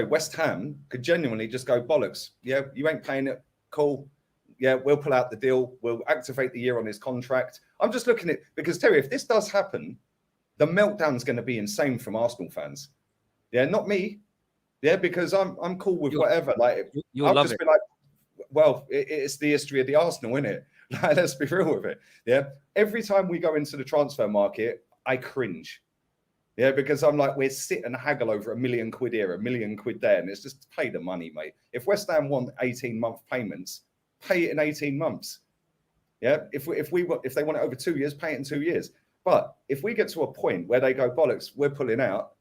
West Ham could genuinely just go, bollocks. Yeah, you ain't paying it. Cool. Yeah, we'll pull out the deal. We'll activate the year on his contract. I'm just looking at, because Terry, if this does happen, the meltdown's going to be insane from Arsenal fans. Yeah, not me. Yeah, because I'm cool with whatever. Like, I'll just be like, well, it's the history of the Arsenal, isn't it? Like, let's be real with it. Yeah. Every time we go into the transfer market, I cringe. Yeah, because I'm like, we're sit and haggle over £1 million here, £1 million there, and it's just pay the money, mate. If West Ham want 18-month payments, pay it in 18 months. Yeah, if they want it over 2 years, pay it in 2 years. But if we get to a point where they go, bollocks, we're pulling out,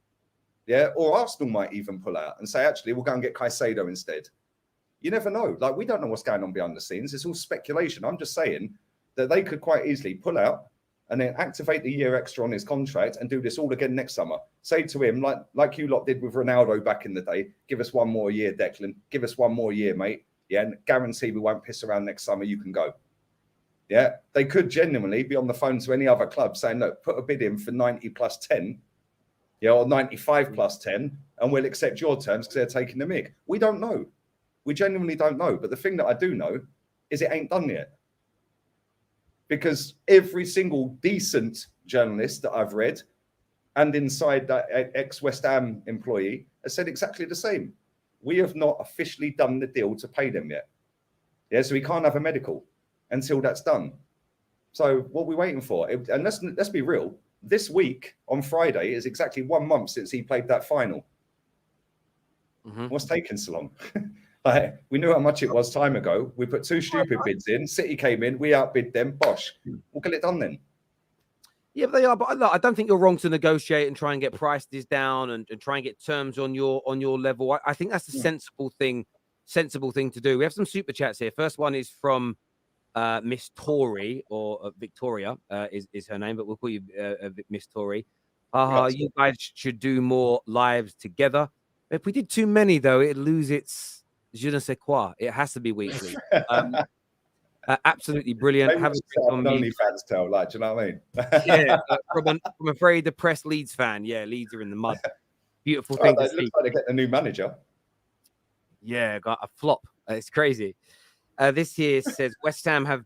yeah, or Arsenal might even pull out and say, actually, we'll go and get Caicedo instead. You never know. Like, we don't know what's going on behind the scenes. It's all speculation. I'm just saying that they could quite easily pull out and then activate the year extra on his contract and do this all again next summer. Say to him, like you lot did with Ronaldo back in the day, give us 1 more year, Declan. Give us 1 more year, mate. Yeah, and guarantee we won't piss around next summer. You can go. Yeah, they could genuinely be on the phone to any other club saying, look, put a bid in for 90 plus 10, yeah, or 95 plus 10, and we'll accept your terms because they're taking the mick. We don't know. We genuinely don't know. But the thing that I do know is it ain't done yet. Because every single decent journalist that I've read and inside that ex-West Ham employee has said exactly the same. We have not officially done the deal to pay them yet. Yeah, so we can't have a medical until that's done. So what are we waiting for? And let's be real. This week on Friday is exactly 1 month since he played that final. Mm-hmm. What's taking so long? Like, we knew how much it was time ago. We put 2 stupid bids in. City came in. We outbid them. Bosh. We'll get it done then.
Yeah, but they are. But look, I don't think you're wrong to negotiate and try and get prices down and try and get terms on your level. I think that's a sensible thing to do. We have some super chats here. First one is from Miss Tori, or Victoria is her name, but we'll call you Miss Tori. You guys should do more lives together. If we did too many, though, it'd lose its je ne sais quoi. It has to be weekly. Absolutely brilliant.
Maybe an OnlyFans tell, like, do you know what I mean?
Yeah, from a very depressed Leeds fan. Yeah, Leeds are in the mud. Beautiful thing to see.
Looks like they get a new manager.
Yeah, got a flop. It's crazy. This here says West Ham have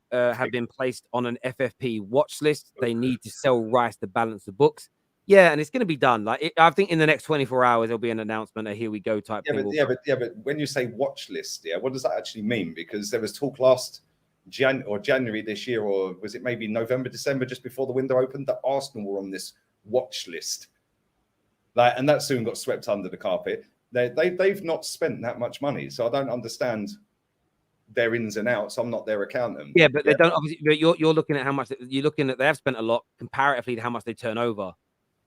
been placed on an FFP watch list. They need to sell Rice to balance the books. Yeah, and it's going to be done. I think in the next 24 hours there'll be an announcement, a here we go type thing.
But when you say watch list, what does that actually mean? Because there was talk last January this year, or was it maybe November, December, just before the window opened, that Arsenal were on this watch list. And that soon got swept under the carpet. They've not spent that much money, so I don't understand their ins and outs. I'm not their accountant.
Yeah, but they don't obviously. But you're looking at how much you're looking at. They have spent a lot comparatively to how much they turn over.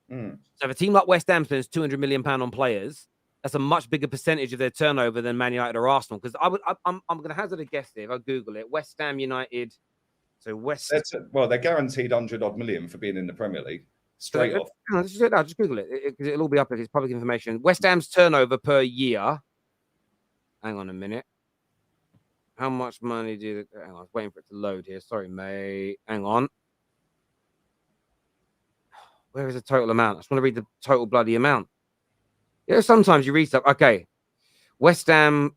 So if a team like West Ham spends £200 million on players, that's a much bigger percentage of their turnover than Man United or Arsenal. Because I'm going to hazard a guess here. If I Google it, West Ham United. So
they're guaranteed 100-odd million for being in the Premier League. Straight off.
Just Google it because it'll all be up if it's public information. West Ham's turnover per year. Hang on a minute. How much money do they... Hang on, I was waiting for it to load here. Sorry, mate. Hang on. Where is the total amount? I just want to read the total bloody amount. Sometimes you read stuff. Okay. West Ham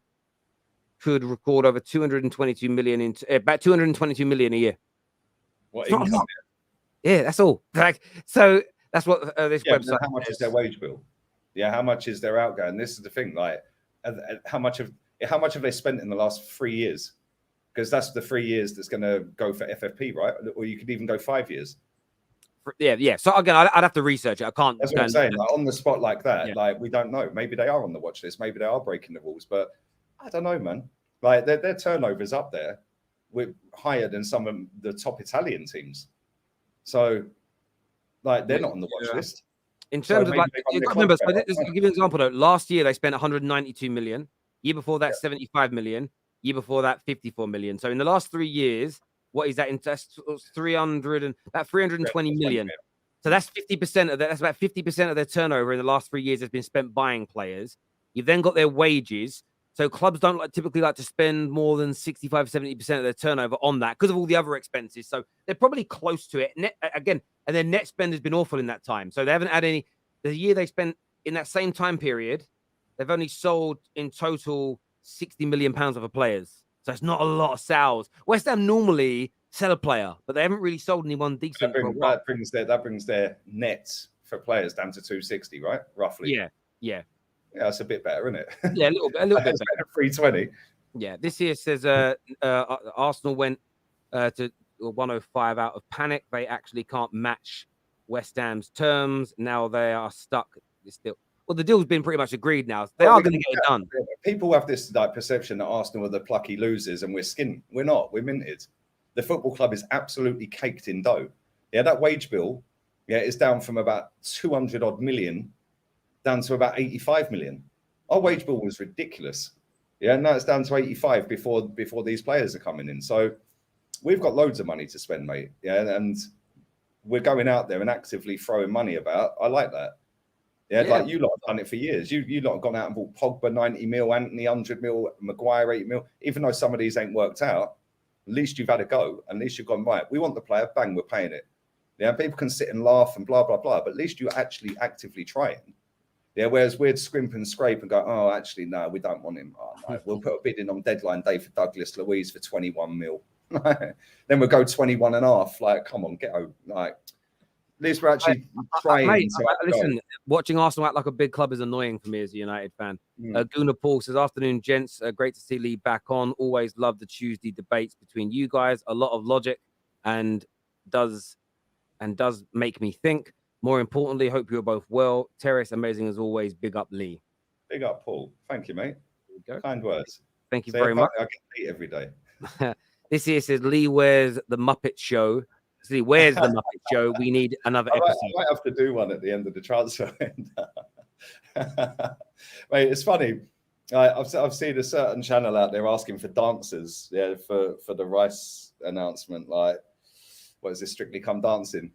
could record over 222 million about 222 million a year.
What?
Yeah, that's all. So that's what this website.
How much is their wage bill? Yeah, how much is their outgoing? This is the thing. How much have they spent in the last 3 years? Because that's the 3 years that's going to go for FFP, right? Or you could even go 5 years.
Yeah. So again, I'd have to research it. I can't.
That's what I'm saying. On the spot like that, we don't know. Maybe they are on the watch list. Maybe they are breaking the rules. But I don't know, man. Their turnover's up there. We're higher than some of the top Italian teams. So, they're not on the watch list.
In terms of remember, so I'll give you an example though. Last year they spent 192 million. Year before that, 75 million. Year before that, 54 million. So in the last 3 years, what is that? That's 320 million. So that's 50% of that. That's about 50% of their turnover in the last 3 years has been spent buying players. You've then got their wages. So clubs don't typically like to spend more than 65-70% of their turnover on that because of all the other expenses. So they're probably close to it. And their net spend has been awful in that time. So they haven't had any. The year they spent in that same time period, they've only sold in total 60 million pounds worth of players. So it's not a lot of sales. West Ham normally sell a player, but they haven't really sold anyone decent.
That brings their nets for players down to 260, right? Roughly.
Yeah.
Yeah, that's a bit better, isn't it?
Yeah, a little bit better.
320.
Yeah, this here says Arsenal went to 105 out of panic. They actually can't match West Ham's terms. Now they are stuck. Well, the deal's been pretty much agreed now. They are going to get it done.
People have this perception that Arsenal are the plucky losers and we're skinned. We're not. We're minted. The football club is absolutely caked in dough. Yeah, that wage bill, is down from about 200-odd million down to about 85 million. Our wage bill was ridiculous. Yeah, now it's down to 85 before these players are coming in. So we've got loads of money to spend, mate. Yeah, and we're going out there and actively throwing money about. I like that. Yeah, like you lot have done it for years. You lot have gone out and bought Pogba 90 mil, Anthony 100 mil, Maguire 80 mil. Even though some of these ain't worked out, at least you've had a go. At least you've gone, right, we want the player, bang, we're paying it. Yeah, people can sit and laugh and blah, blah, blah, but at least you're actually actively trying. Yeah, whereas we'd scrimp and scrape and go, oh, actually, no, we don't want him. Oh, no. We'll put a bid in on deadline day for Douglas Luiz for 21 mil. Then we'll go 21 and a half. Like, come on, get over. Like, at least we're actually trying.
Listen, watching Arsenal act like a big club is annoying for me as a United fan. Gunnar Paul says, afternoon, gents. Great to see Lee back on. Always love the Tuesday debates between you guys. A lot of logic and does make me think. More importantly, hope you're both well. Terrace, amazing as always. Big up, Lee.
Big up, Paul. Thank you, mate. Kind words.
Thank you very much.
I get eat every day.
This here says, Lee wears the Muppet Show. Lee wears the Muppet Show. We need another episode.
I might have to do one at the end of the transfer. Mate, it's funny. I've seen a certain channel out there asking for dancers, for the Rice announcement. Like, what is this? Strictly Come Dancing.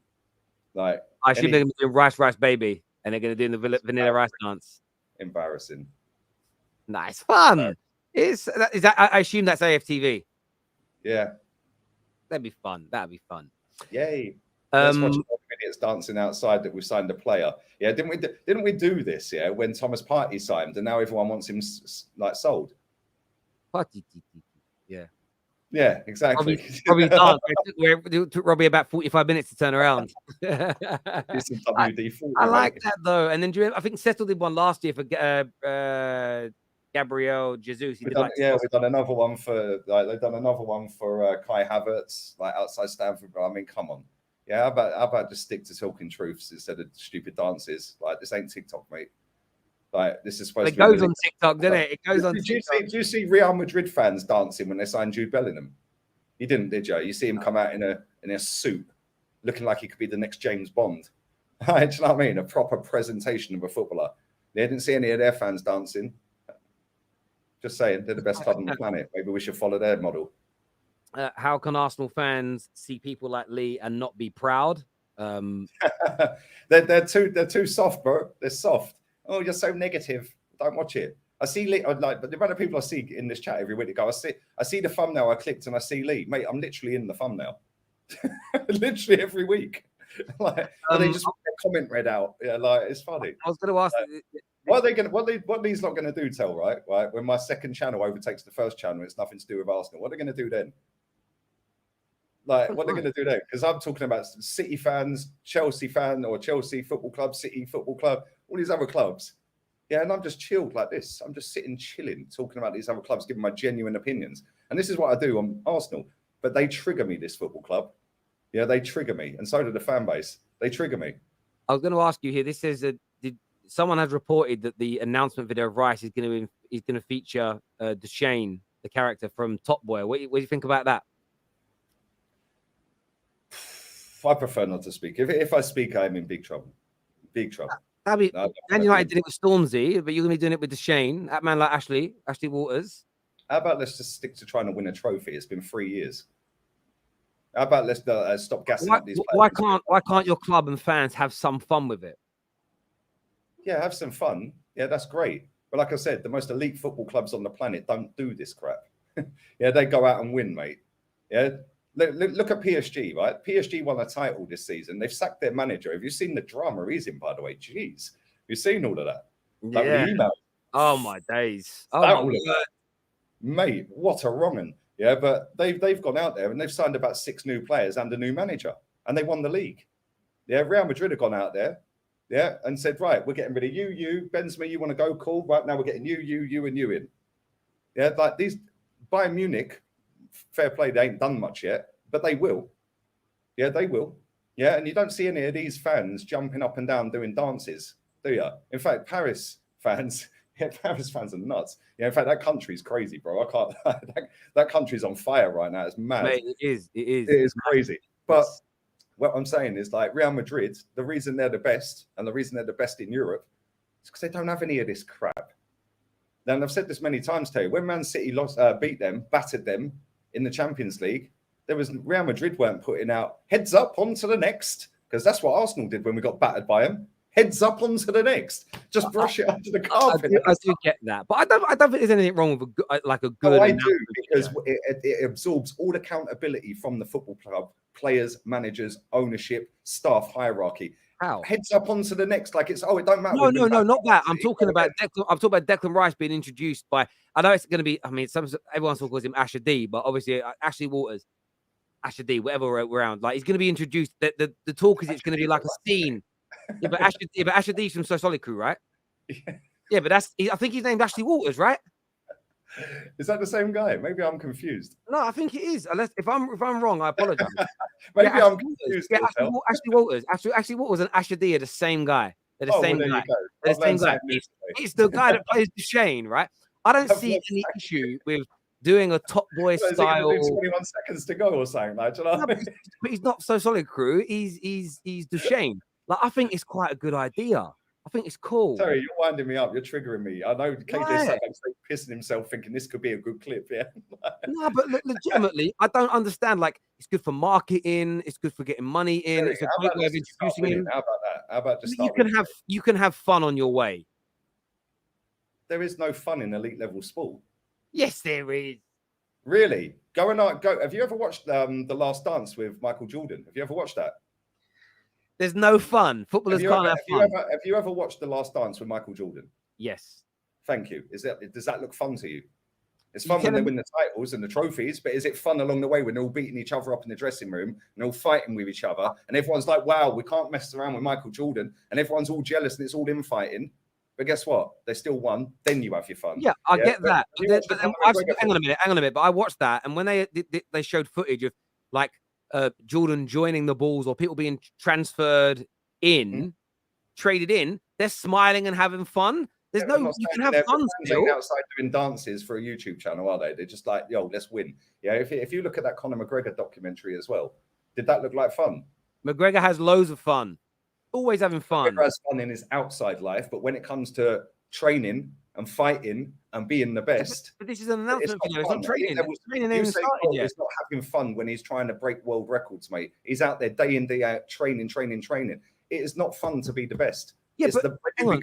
Like,
I assume they're going to be doing Rice Baby, and they're going to do the Vanilla Rice dance.
Embarrassing.
Nice fun. Is that? I assume that's AFTV.
Yeah,
that'd be fun.
Yay. Let's watch idiots dancing outside that we signed a player. Yeah, didn't we do this? Yeah, when Thomas Partey signed, and now everyone wants him like sold.
Yeah.
Yeah, exactly.
Probably dance. It took Robbie about 45 minutes to turn around.
It's a WD-40.
I like that though. And then I think Settle did one last year for Gabriel Jesus.
We've done another one for they've done another one for Kai Havertz, like outside Stamford. I mean, come on. Yeah, how about just stick to talking truths instead of stupid dances? Like, this ain't TikTok, mate. Like, this is supposed to be.
It goes on TikTok, doesn't it? It goes on TikTok.
Do you see Real Madrid fans dancing when they signed Jude Bellingham? You didn't, did you? You see him come out in a suit, looking like he could be the next James Bond. Do you know what I mean? A proper presentation of a footballer. They didn't see any of their fans dancing. Just saying, they're the best club on the planet. Maybe we should follow their model.
How can Arsenal fans see people like Lee and not be proud?
They're too soft, bro. They're soft. Oh, you're so negative. Don't watch it. I see Lee. But the amount of people I see in this chat every week ago, I see the thumbnail. I clicked and I see Lee. Mate, I'm literally in the thumbnail. Literally every week. Like, they just want their comment read out. Yeah, like, it's funny.
I was going to ask.
What are they going? What Lee's not going to do? Tell right. When my second channel overtakes the first channel, it's nothing to do with Arsenal. What are they going to do then? Like, what are they going to do then? Because I'm talking about City fans, Chelsea fan, or Chelsea Football Club, City Football Club, all these other clubs. Yeah, and I'm just chilled like this. I'm just sitting, chilling, talking about these other clubs, giving my genuine opinions. And this is what I do on Arsenal. But they trigger me, this football club. Yeah, they trigger me. And so do the fan base. They trigger me.
I was going to ask you here. This says someone has reported that the announcement video of Rice is going to feature Duchesne, the character from Top Boy. What do you think about that?
I prefer not to speak. If I speak, I'm in big trouble. Big trouble.
Man United did it with Stormzy, but you're going to be doing it with Duchesne, that man like Ashley Waters.
How about let's just stick to trying to win a trophy? It's been 3 years. How about let's stop gassing up these players?
Why can't your club and fans have some fun with it?
Yeah, have some fun. Yeah, that's great. But like I said, the most elite football clubs on the planet don't do this crap. Yeah, they go out and win, mate. Yeah. Look at PSG, right? PSG won a title this season. They've sacked their manager. Have you seen the drama he's in, by the way? Jeez. You've seen all of that? Like,
yeah. Oh, my days. Oh, my God.
Mate, what a wrong'un. Yeah, but they've gone out there and they've signed about 6 new players and a new manager. And they won the league. Yeah, Real Madrid have gone out there, yeah, and said, right, we're getting rid of you, Benzema, you want to go? Cool. Right, now we're getting you, and you in. Yeah, like these Bayern Munich, fair play, they ain't done much yet, but they will. Yeah, they will. Yeah, and you don't see any of these fans jumping up and down doing dances, do you? In fact, Paris fans are nuts. Yeah, in fact, that country's crazy, bro. I can't. That country's on fire right now. It's mad.
Mate, it is.
It is crazy. But what I'm saying is, like, Real Madrid, the reason they're the best and the reason they're the best in Europe is because they don't have any of this crap. And I've said this many times to you. When Man City beat them, battered them in the Champions League, Real Madrid weren't putting out heads up on to the next, because that's what Arsenal did when we got battered by them. Heads up on to the next. Just brush it under the carpet.
I do get that, but I don't think there's anything wrong with a good.
No, I do, because it absorbs all accountability from the football club, players, managers, ownership, staff hierarchy.
How?
Heads up on to the next. Like, it don't matter.
No, not that. I'm talking about Declan Rice being introduced by. I know it's going to be. I mean, everyone still calls him Asher D, but obviously Ashley Waters, Asher D, whatever around. Like, he's going to be introduced. The talk is it's going to be like a scene. Yeah, but Asher D's from So Solid Crew, right? Yeah, but I think he's named Ashley Waters, right?
Is that the same guy? Maybe I'm confused.
No, I think it is. Unless if I'm wrong, I apologize.
Maybe I'm confused.
Yeah, Ashley Waters and Asher D are the same guy. They're the same guy. They're the same guy. It's the guy that plays Duchesne, right? I don't see any issue with doing a Top Boy style.
21 seconds to go or something, like, you know?
No, but he's not So Solid Crew. He's Duchesne. Like, I think it's quite a good idea. I think it's cool.
Terry, you're winding me up. You're triggering me. I know KJ
Why?
sat backstage pissing himself, thinking this could be a good clip. Yeah.
No, but legitimately, I don't understand. Like, it's good for marketing. It's good for getting money in.
Terry,
It's a
how
great
about
way of
just start
introducing
winning?
him.
How about that? How about just
You
start
can
winning?
you can have fun on your way.
There is no fun in elite level sport.
Yes, there is.
Really? Go. Have you ever watched The Last Dance with Michael Jordan? Have you ever watched that?
There's no fun. Footballers can't have fun.
Have you ever watched The Last Dance with Michael Jordan?
Yes.
Thank you. Does that look fun to you? It's fun when they win the titles and the trophies, but is it fun along the way when they're all beating each other up in the dressing room and they're all fighting with each other and everyone's like, wow, we can't mess around with Michael Jordan, and everyone's all jealous and it's all infighting? But guess what? They still won. Then you have your fun.
Yeah, I get that. Hang on a minute. But I watched that, and when they showed footage of like Jordan joining the Bulls or people being transferred in, traded in, they're smiling and having fun. There's you can have fun still.
Outside doing dances for a YouTube channel, are they? They're just like, yo, let's win. Yeah, if you look at that Conor McGregor documentary as well, did that look like fun?
McGregor has loads of fun. Always having fun.
McGregor has fun in his outside life, but when it comes to training and fighting and being the best,
but this is an announcement video. It's not training.
It's not having fun when he's trying to break world records, mate. He's out there day in, day out, training. It is not fun to be the best.
Yeah,
it's
but
hang on.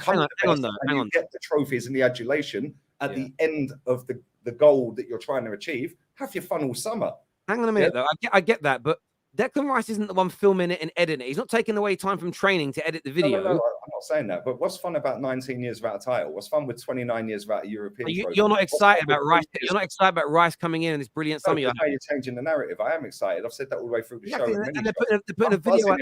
You get the trophies and the adulation at the end of the goal that you're trying to achieve. Have your fun all summer.
Hang on a minute, though. I get that, but Declan Rice isn't the one filming it and editing it. He's not taking away time from training to edit the video.
No, I'm not saying that. But what's fun about 19 years without a title? What's fun with 29 years without a European trophy?
You're not excited about Rice. You're not excited about Rice coming in and this brilliant summer.
Now you're changing the narrative. I am excited. I've said that all the way through the show.
And they're putting a video out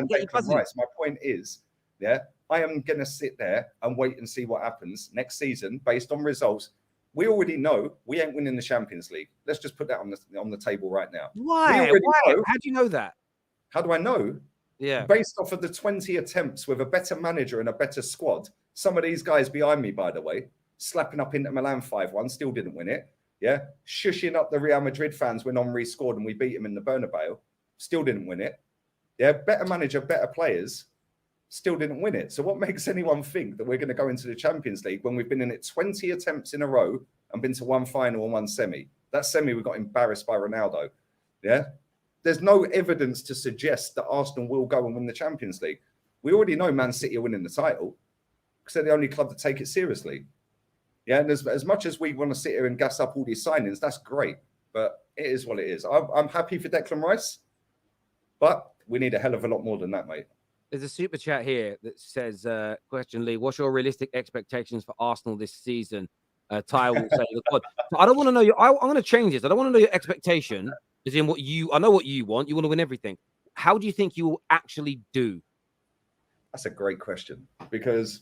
there.
Rice. My point is, I am going to sit there and wait and see what happens next season based on results. We already know we ain't winning the Champions League. Let's just put that on the table right now.
Why? How do you know that?
How do I know?
Yeah.
Based off of the 20 attempts with a better manager and a better squad. Some of these guys behind me, by the way, slapping up Inter Milan 5-1, still didn't win it. Yeah. Shushing up the Real Madrid fans when Henry scored and we beat him in the Bernabeu. Still didn't win it. Yeah. Better manager, better players. Still didn't win it. So what makes anyone think that we're going to go into the Champions League when we've been in it 20 attempts in a row and been to one final and one semi? That semi, we got embarrassed by Ronaldo. Yeah. There's no evidence to suggest that Arsenal will go and win the Champions League. We already know Man City are winning the title because they're the only club to take it seriously. Yeah, and as much as we want to sit here and gas up all these signings, that's great. But it is what it is. I'm happy for Declan Rice, but we need a hell of a lot more than that, mate.
There's a super chat here that says, question, Lee, what's your realistic expectations for Arsenal this season? Ty will say, look, I don't want to know I'm going to change this. I don't want to know your expectation. As in I know what you want. You want to win everything. How do you think you will actually do?
That's a great question because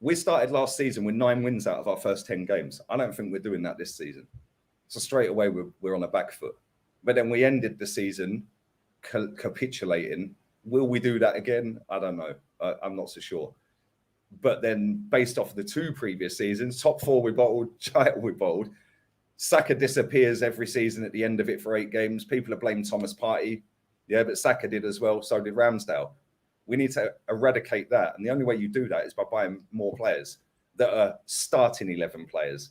we started last season with 9 wins out of our first 10 games. I don't think we're doing that this season. So straight away, we're on a back foot. But then we ended the season capitulating. Will we do that again? I don't know. I'm not so sure. But then based off the 2 previous seasons, top 4 we bottled, title we bottled. Saka disappears every season at the end of it for 8 games. People have blamed Thomas Partey. Yeah, but Saka did as well. So did Ramsdale. We need to eradicate that. And the only way you do that is by buying more players that are starting 11 players.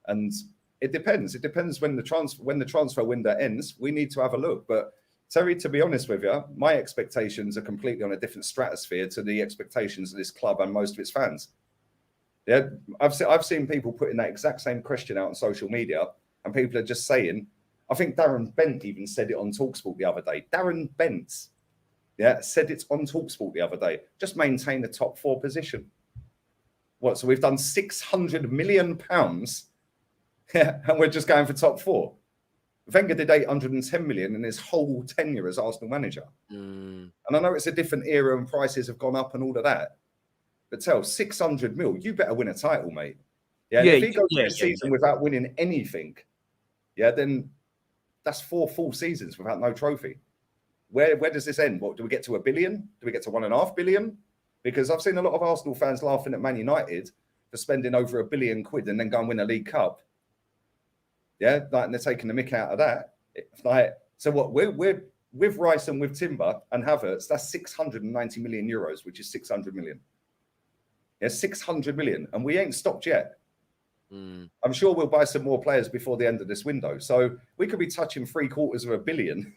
And it depends. It depends when the transfer window ends. We need to have a look. But Terry, to be honest with you, my expectations are completely on a different stratosphere to the expectations of this club and most of its fans. Yeah, I've seen people putting that exact same question out on social media, and people are just saying, I think Darren Bent even said it on TalkSport the other day. Darren Bent, said it on TalkSport the other day. Just maintain the top 4 position. What? So we've done £600 million, and we're just going for top 4. Wenger did 810 million in his whole tenure as Arsenal manager. And I know it's a different era and prices have gone up and all of that. But 600 mil, you better win a title, mate. Yeah, if he goes a season without winning anything, then that's 4 full seasons without no trophy. Where does this end? What do we get to, 1 billion? Do we get to 1.5 billion? Because I've seen a lot of Arsenal fans laughing at Man United for spending over £1 billion and then go and win a League Cup. Yeah, and they're taking the mick out of that. So what? We're with Rice and with Timber and Havertz. That's 690 million euros, which is 600 million. Yeah, 600 million, and we ain't stopped yet.
Mm.
I'm sure we'll buy some more players before the end of this window. So we could be touching $750 million.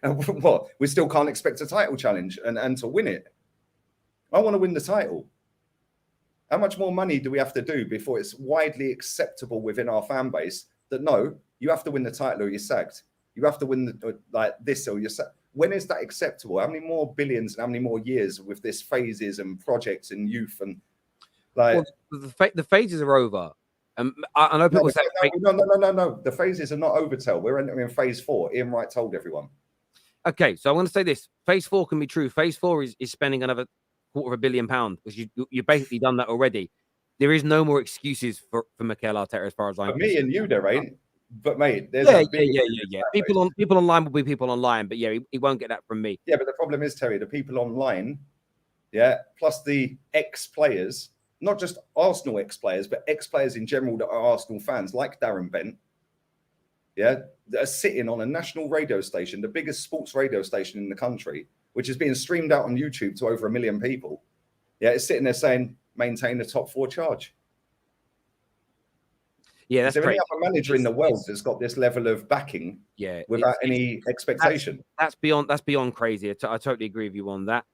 And what? We still can't expect a title challenge and to win it. I want to win the title. How much more money do we have to do before it's widely acceptable within our fan base that no, you have to win the title or you're sacked. You have to win like this or you're sacked. When is that acceptable? How many more billions and how many more years with this phases and projects and youth and like?
Well, the phases are over. I know people say
no. The phases are not over. We're entering phase 4. Ian Wright told everyone.
Okay, so I'm going to say this: phase 4 can be true. Phase 4 is spending another £250 million, which you've basically done that already. There is no more excuses for Mikel Arteta as far as I'm concerned.
Me and you, there ain't. But mate, there's
yeah. People online will be people online, but yeah, he won't get that from me.
Yeah, but the problem is, Terry, the people online, yeah, plus the ex-players, not just Arsenal ex-players, but ex-players in general that are Arsenal fans, like Darren Bent, yeah, that are sitting on a national radio station, the biggest sports radio station in the country, which is being streamed out on YouTube to over 1 million people. Yeah, it's sitting there saying, maintain the top 4 charge.
Yeah, that's
is there
crazy.
any other manager in the world that's got this level of backing?
Yeah,
without any expectation.
That's beyond crazy. I totally agree with you on that.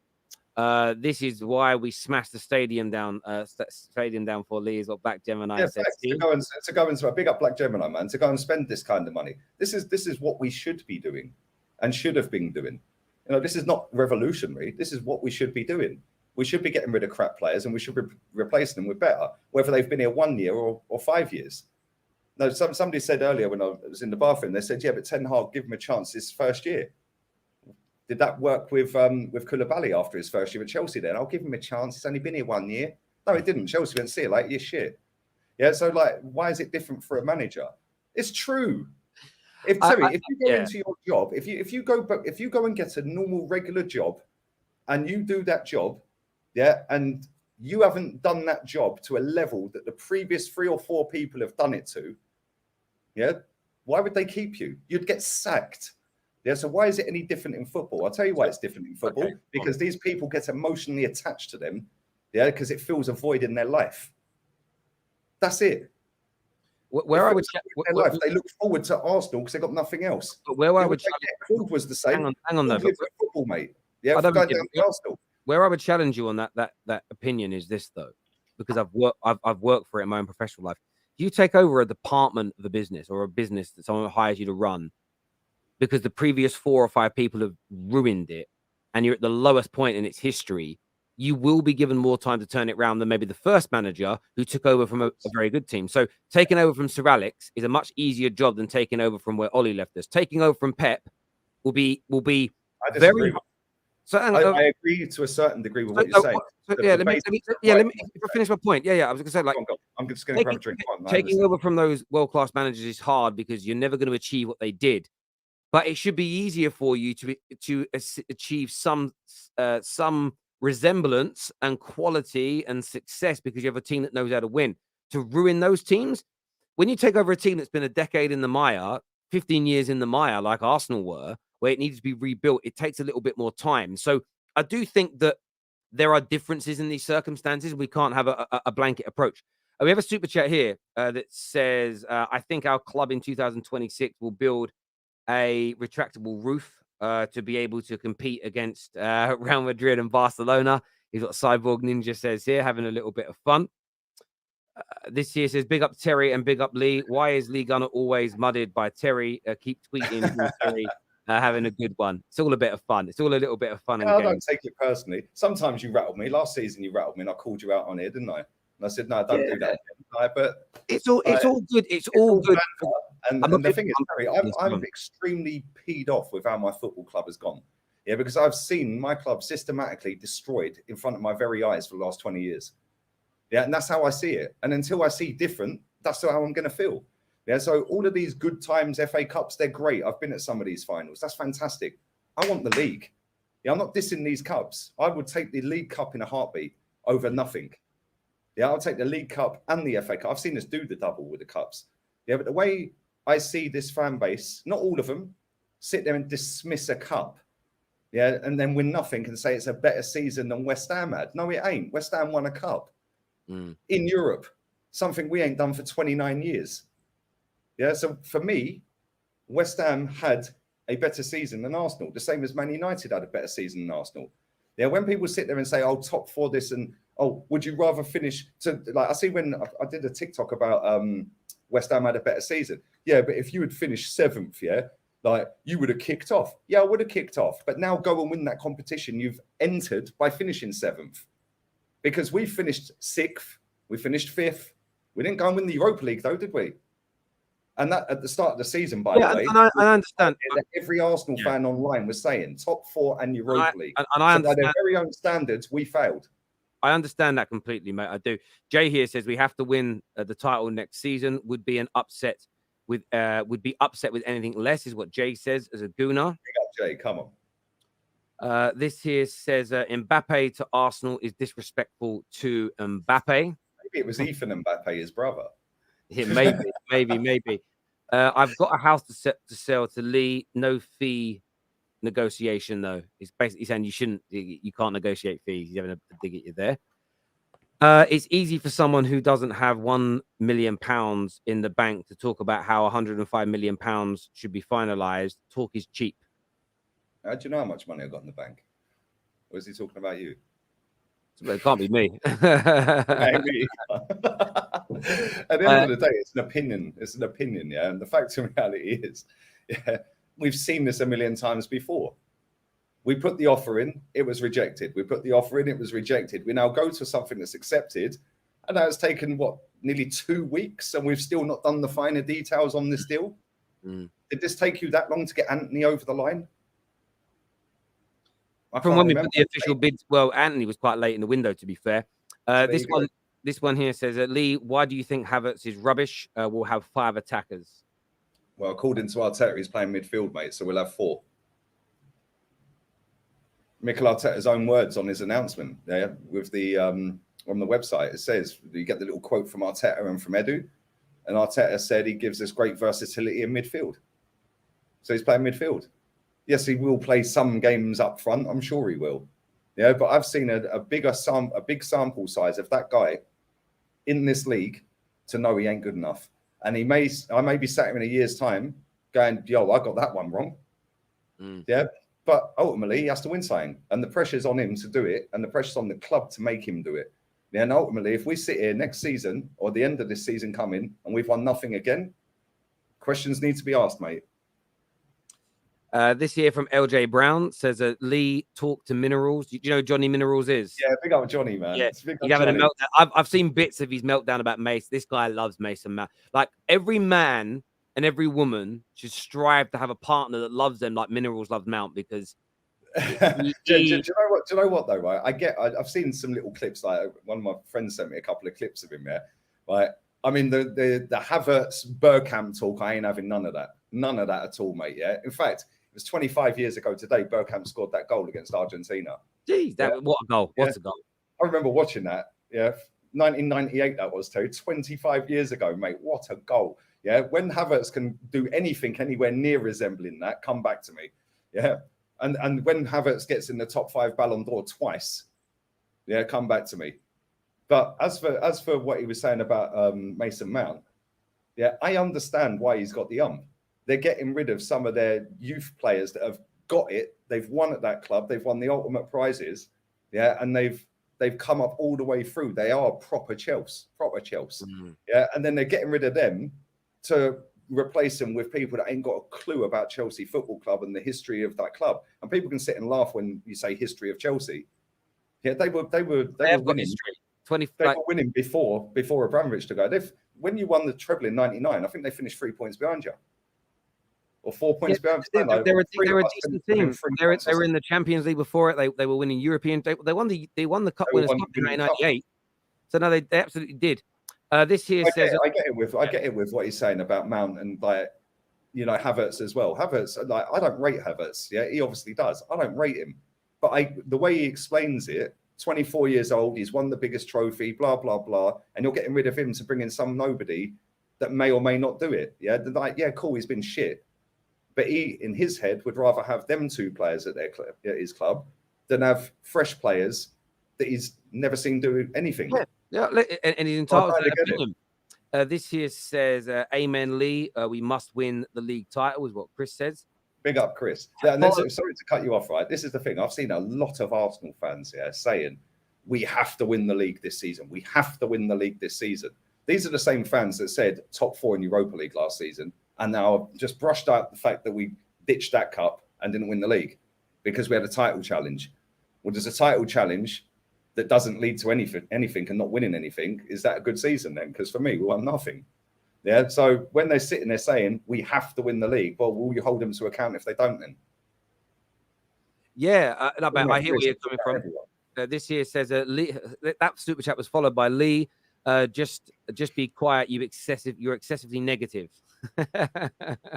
This is why we smashed the stadium down. For Lee is what Black Gemini said.
To go into a big up Black Gemini, man. To go and spend this kind of money. This is what we should be doing, and should have been doing. You know, this is not revolutionary. This is what we should be doing. We should be getting rid of crap players, and we should be replacing them with better, whether they've been here 1 year or 5 years. No, somebody said earlier when I was in the bathroom, they said, yeah, but Ten Hag, give him a chance his first year. Did that work with Koulibaly after his first year at Chelsea then? I'll give him a chance. He's only been here 1 year. No, it didn't. Chelsea went, see you later, you're shit. Yeah, so like, why is it different for a manager? It's true. If you go into your job, if you go and get a normal regular job and you do that job, yeah, and you haven't done that job to a level that the previous 3 or 4 people have done it to, yeah, why would they keep you? You'd get sacked. Yeah, so why is it any different in football? I'll tell you why it's different in football. Okay. Because these people get emotionally attached to them, yeah, because it fills a void in their life. That's it. They look forward to Arsenal because they got nothing else.
But where I would
Claude was the same.
Hang on, though.
Football, mate. Yeah, going down to Arsenal.
Where I would challenge you on that opinion is this though, because I've worked for it in my own professional life. If you take over a department of a business or a business that someone hires you to run, because the previous 4 or 5 people have ruined it, and you're at the lowest point in its history, you will be given more time to turn it around than maybe the first manager who took over from a very good team. So taking over from Sir Alex is a much easier job than taking over from where Ollie left us. Taking over from Pep will be very. So
I agree to a certain degree with what you're saying.
Let me finish my point. Yeah. I was going to say, like,
I'm just going to grab a drink.
Taking over from those world-class managers is hard because you're never going to achieve what they did. But it should be easier for you to achieve some resemblance and quality and success because you have a team that knows how to win. To ruin those teams, when you take over a team that's been a decade in the mire, 15 years in the mire, like Arsenal were, where it needs to be rebuilt, it takes a little bit more time. So I do think that there are differences in these circumstances. We can't have a blanket approach. We have a super chat here that says, I think our club in 2026 will build a retractable roof to be able to compete against Real Madrid and Barcelona. He's got Cyborg Ninja says here, having a little bit of fun. This year says, big up Terry and big up Lee. Why is Lee Gunner always mudded by Terry? Keep tweeting Terry. Having a good one. It's all a bit of fun. It's all a little bit of fun.
I don't take it personally. Sometimes you rattled me. Last season you rattled me and I called you out on here, didn't I? And I said, no, don't do that. But
it's all good. It's all good.
And the thing is, Harry, I'm extremely peed off with how my football club has gone. Yeah, because I've seen my club systematically destroyed in front of my very eyes for the last 20 years. Yeah, and that's how I see it. And until I see different, that's how I'm going to feel. Yeah, so all of these good times, FA Cups, they're great. I've been at some of these finals. That's fantastic. I want the league. Yeah, I'm not dissing these cups. I would take the League Cup in a heartbeat over nothing. Yeah, I'll take the League Cup and the FA Cup. I've seen us do the double with the cups. Yeah, but the way I see this fan base, not all of them, sit there and dismiss a cup. Yeah, and then win nothing and say it's a better season than West Ham had. No, it ain't. West Ham won a cup in Europe, something we ain't done for 29 years. Yeah, so for me, West Ham had a better season than Arsenal, the same as Man United had a better season than Arsenal. Yeah, when people sit there and say, "Oh, top four this," and "Oh, would you rather finish?" So, like, I see when I did a TikTok about West Ham had a better season. Yeah, but if you had finished 7th, yeah, like you would have kicked off. Yeah, I would have kicked off. But now go and win that competition you've entered by finishing 7th. Because we finished 6th, we finished 5th. We didn't go and win the Europa League, though, did we? And that at the start of the season, by the way.
And I understand.
Every Arsenal fan online was saying top 4 and Europa League.
And I understand.
By their very own standards, we failed.
I understand that completely, mate. I do. Jay here says we have to win the title next season. Would be upset with anything less, is what Jay says as a gooner.
Big up, Jay. Come
on. This here says Mbappe to Arsenal is disrespectful to Mbappe.
Maybe it was Ethan Mbappe, his brother.
Yeah, maybe. I've got a house to sell to Lee. No fee negotiation, though. It's basically saying you can't negotiate fees. You're having a dig at you there. It's easy for someone who doesn't have £1 million in the bank to talk about how £105 million should be finalised. Talk is cheap.
How do you know how much money I got in the bank? Or is he talking about you?
It can't be me.
At the end of the day, it's an opinion. It's an opinion, yeah. And the fact of reality is, yeah, we've seen this a million times before. We put the offer in, it was rejected. We put the offer in, it was rejected. We now go to something that's accepted, and now it's taken nearly 2 weeks, and we've still not done the finer details on this deal. Did this take you that long to get Anthony over the line?
From when we put the official bids, well, Anthony was quite late in the window, to be fair. This one here says, Lee, why do you think Havertz is rubbish? We'll have 5 attackers.
Well, according to Arteta, he's playing midfield, mate, so we'll have 4. Mikel Arteta's own words on his announcement there with the on the website. It says, you get the little quote from Arteta and from Edu, and Arteta said he gives us great versatility in midfield. So he's playing midfield. Yes, he will play some games up front. I'm sure he will. Yeah, but I've seen a big sample size of that guy in this league to know he ain't good enough. And I may be sat here in a year's time going, yo, I got that one wrong. Yeah. But ultimately, he has to win something. And the pressure's on him to do it. And the pressure's on the club to make him do it. Yeah, and ultimately, if we sit here next season or the end of this season coming and we've won nothing again, questions need to be asked, mate.
This here from LJ Brown says, Lee, talk to Minerals. Do you know who Johnny Minerals is?
Yeah, big up Johnny, man.
Yeah, he's having a meltdown. I've seen bits of his meltdown about Mace. This guy loves Mason Mount. Like, every man and every woman should strive to have a partner that loves them like Minerals loves Mount, because
do you know what though, right? I've seen some little clips. Like, one of my friends sent me a couple of clips of him there. Right? I mean, the Havertz Bergkamp talk, I ain't having none of that. None of that at all, mate. Yeah. In fact, it was 25 years ago today, Bergkamp scored that goal against Argentina.
Jeez, what a goal. What's a goal?
I remember watching that. Yeah. 1998, that was too. 25 years ago, mate. What a goal. Yeah. When Havertz can do anything anywhere near resembling that, come back to me. Yeah. And when Havertz gets in the top 5 Ballon d'Or twice, yeah, come back to me. But as for what he was saying about Mason Mount, yeah, I understand why he's got the ump. They're getting rid of some of their youth players that have got it. They've won at that club. They've won the ultimate prizes. Yeah, and they've come up all the way through. They are proper Chelsea. Yeah, and then they're getting rid of them to replace them with people that ain't got a clue about Chelsea Football Club and the history of that club. And people can sit and laugh when you say history of Chelsea. Yeah, they were winning. They were winning before Abramovich took over. When you won the treble in '99, I think they finished 3 points behind you. Or 4 points behind.
They were a decent team. They were in the Champions League before it. They were winning European. They won the Cup Winners' Cup in 1998. So no, they absolutely did. This here says,
I get it with what he's saying about Mount and, like, you know, Havertz as well. Havertz, like, I don't rate Havertz. Yeah, he obviously does. I don't rate him, but the way he explains it. 24 years old, he's won the biggest trophy, blah, blah, blah. And you're getting rid of him to bring in some nobody that may or may not do it. Yeah, like, yeah, cool, he's been shit. But he, in his head, would rather have them 2 players at his club than have fresh players that he's never seen do anything.
Yeah, and he's entitled to that opinion. This here says, Amen Lee, we must win the league title, is what Chris says.
Big up, Chris. Yeah, and sorry to cut you off, right? This is the thing. I've seen a lot of Arsenal fans here saying, we have to win the league this season. We have to win the league this season. These are the same fans that said top 4 in Europa League last season, and now have just brushed out the fact that we ditched that cup and didn't win the league because we had a title challenge. Well, there's a title challenge that doesn't lead to anything and not winning anything. Is that a good season then? Because for me, we won nothing. Yeah. So when they're sitting there saying we have to win the league, well, will you hold them to account if they don't then?
Yeah, I hear where you're coming from. This here says Lee, that super chat was followed by Lee. Just be quiet. You're excessively negative.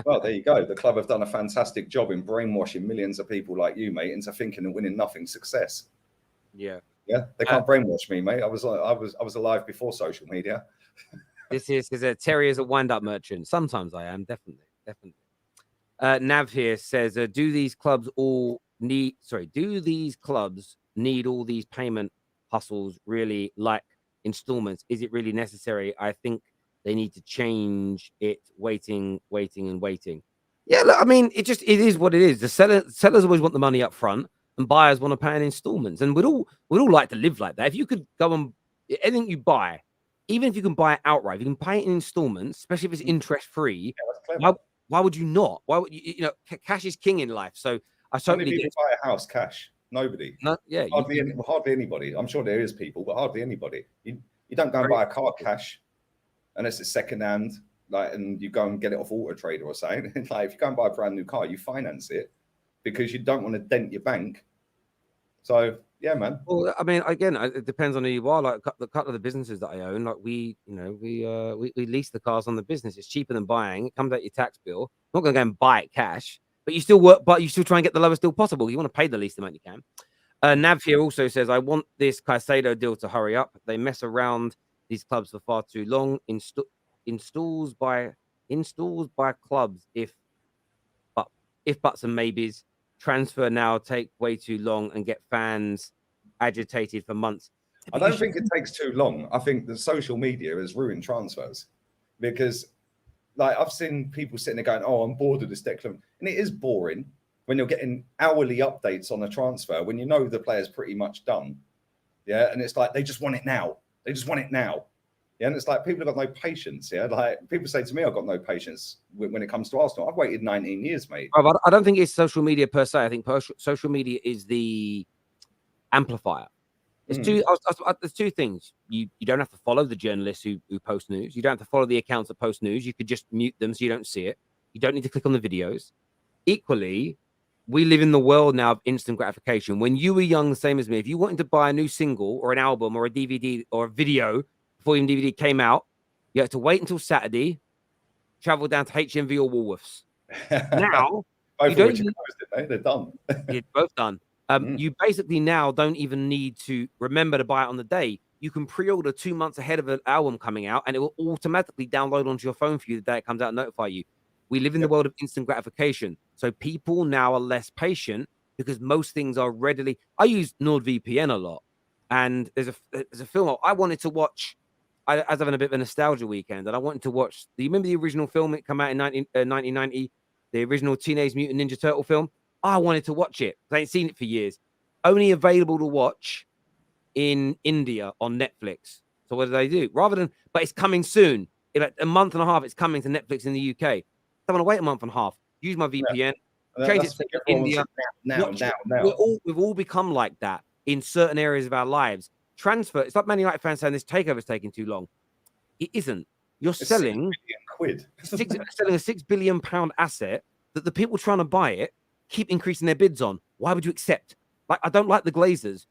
Well, there you go. The club have done a fantastic job in brainwashing millions of people like you, mate, into thinking that winning nothing's success.
Yeah.
Yeah, they can't brainwash me, mate. I was alive before social media.
This is because Terry is a wind-up merchant. Sometimes I am, definitely. Nav here says, do these clubs need all these payment hustles really like installments? Is it really necessary? I think they need to change it. Waiting. Yeah, look, I mean, it is what it is. The sellers always want the money up front, and buyers want to pay in installments. And we'd all like to live like that. If you could go on anything you buy, even if you can buy it outright, you can pay it in installments, especially if it's interest free. Yeah, why would you not? Why would you know? Cash is king in life. So I totally
get it. Buy a house cash. Nobody.
Yeah,
hardly anybody. I'm sure there is people, but hardly anybody. You don't go and buy a car cash unless it's second hand, and you go and get it off Auto Trader or something. If you go and buy a brand new car, you finance it because you don't want to dent your bank. So yeah, man.
Well, I mean, again, it depends on who you are. Like a couple of the businesses that I own, like we lease the cars on the business. It's cheaper than buying. It comes out your tax bill. I'm not going to go and buy it cash, but you still work, but you still try and get the lowest deal possible. You want to pay the least amount you can. Nav here also says, I want this Caicedo deal to hurry up. They mess around these clubs for far too long. Installs by clubs. If buts and maybes. Transfer now take way too long and get fans agitated for months.
I don't think it takes too long. I think the social media has ruined transfers because, I've seen people sitting there going, "Oh, I'm bored of this Declan," and it is boring when you're getting hourly updates on a transfer when you know the player's pretty much done. Yeah, and it's like they just want it now. Yeah, and it's like people have got no patience. Yeah, people say to me, I've got no patience when it comes to Arsenal. I've waited 19 years, mate.
I don't think it's social media per se. I think social media is the amplifier. There's two things. You don't have to follow the journalists who post news. You don't have to follow the accounts that post news. You could just mute them so you don't see it. You don't need to click on the videos. Equally, we live in the world now of instant gratification. When you were young, the same as me, if you wanted to buy a new single or an album or a DVD or a video before even DVD came out, you had to wait until Saturday, travel down to HMV or Woolworths. Now,
they're done.
You're both done. You basically now don't even need to remember to buy it on the day. You can pre-order 2 months ahead of an album coming out, and it will automatically download onto your phone for you the day it comes out and notify you. We live in the world of instant gratification. So people now are less patient because most things are readily. I use NordVPN a lot, and there's a film I wanted to watch. I was having a bit of a nostalgia weekend, and I wanted to watch. Do you remember the original film? It came out in 1990, the original Teenage Mutant Ninja Turtle film. I wanted to watch it. I ain't seen it for years. Only available to watch in India on Netflix. So what do? But it's coming soon. In like a month and a half, it's coming to Netflix in the UK. I don't want to wait a month and a half. Use my VPN. Change it to India.
Now.
We've all become like that in certain areas of our lives. Transfer. It's like Man United fans saying this takeover is taking too long. It isn't. You're selling
£6 billion.
selling a £6 billion asset that the people trying to buy it keep increasing their bids on. Why would you accept? I don't like the Glazers.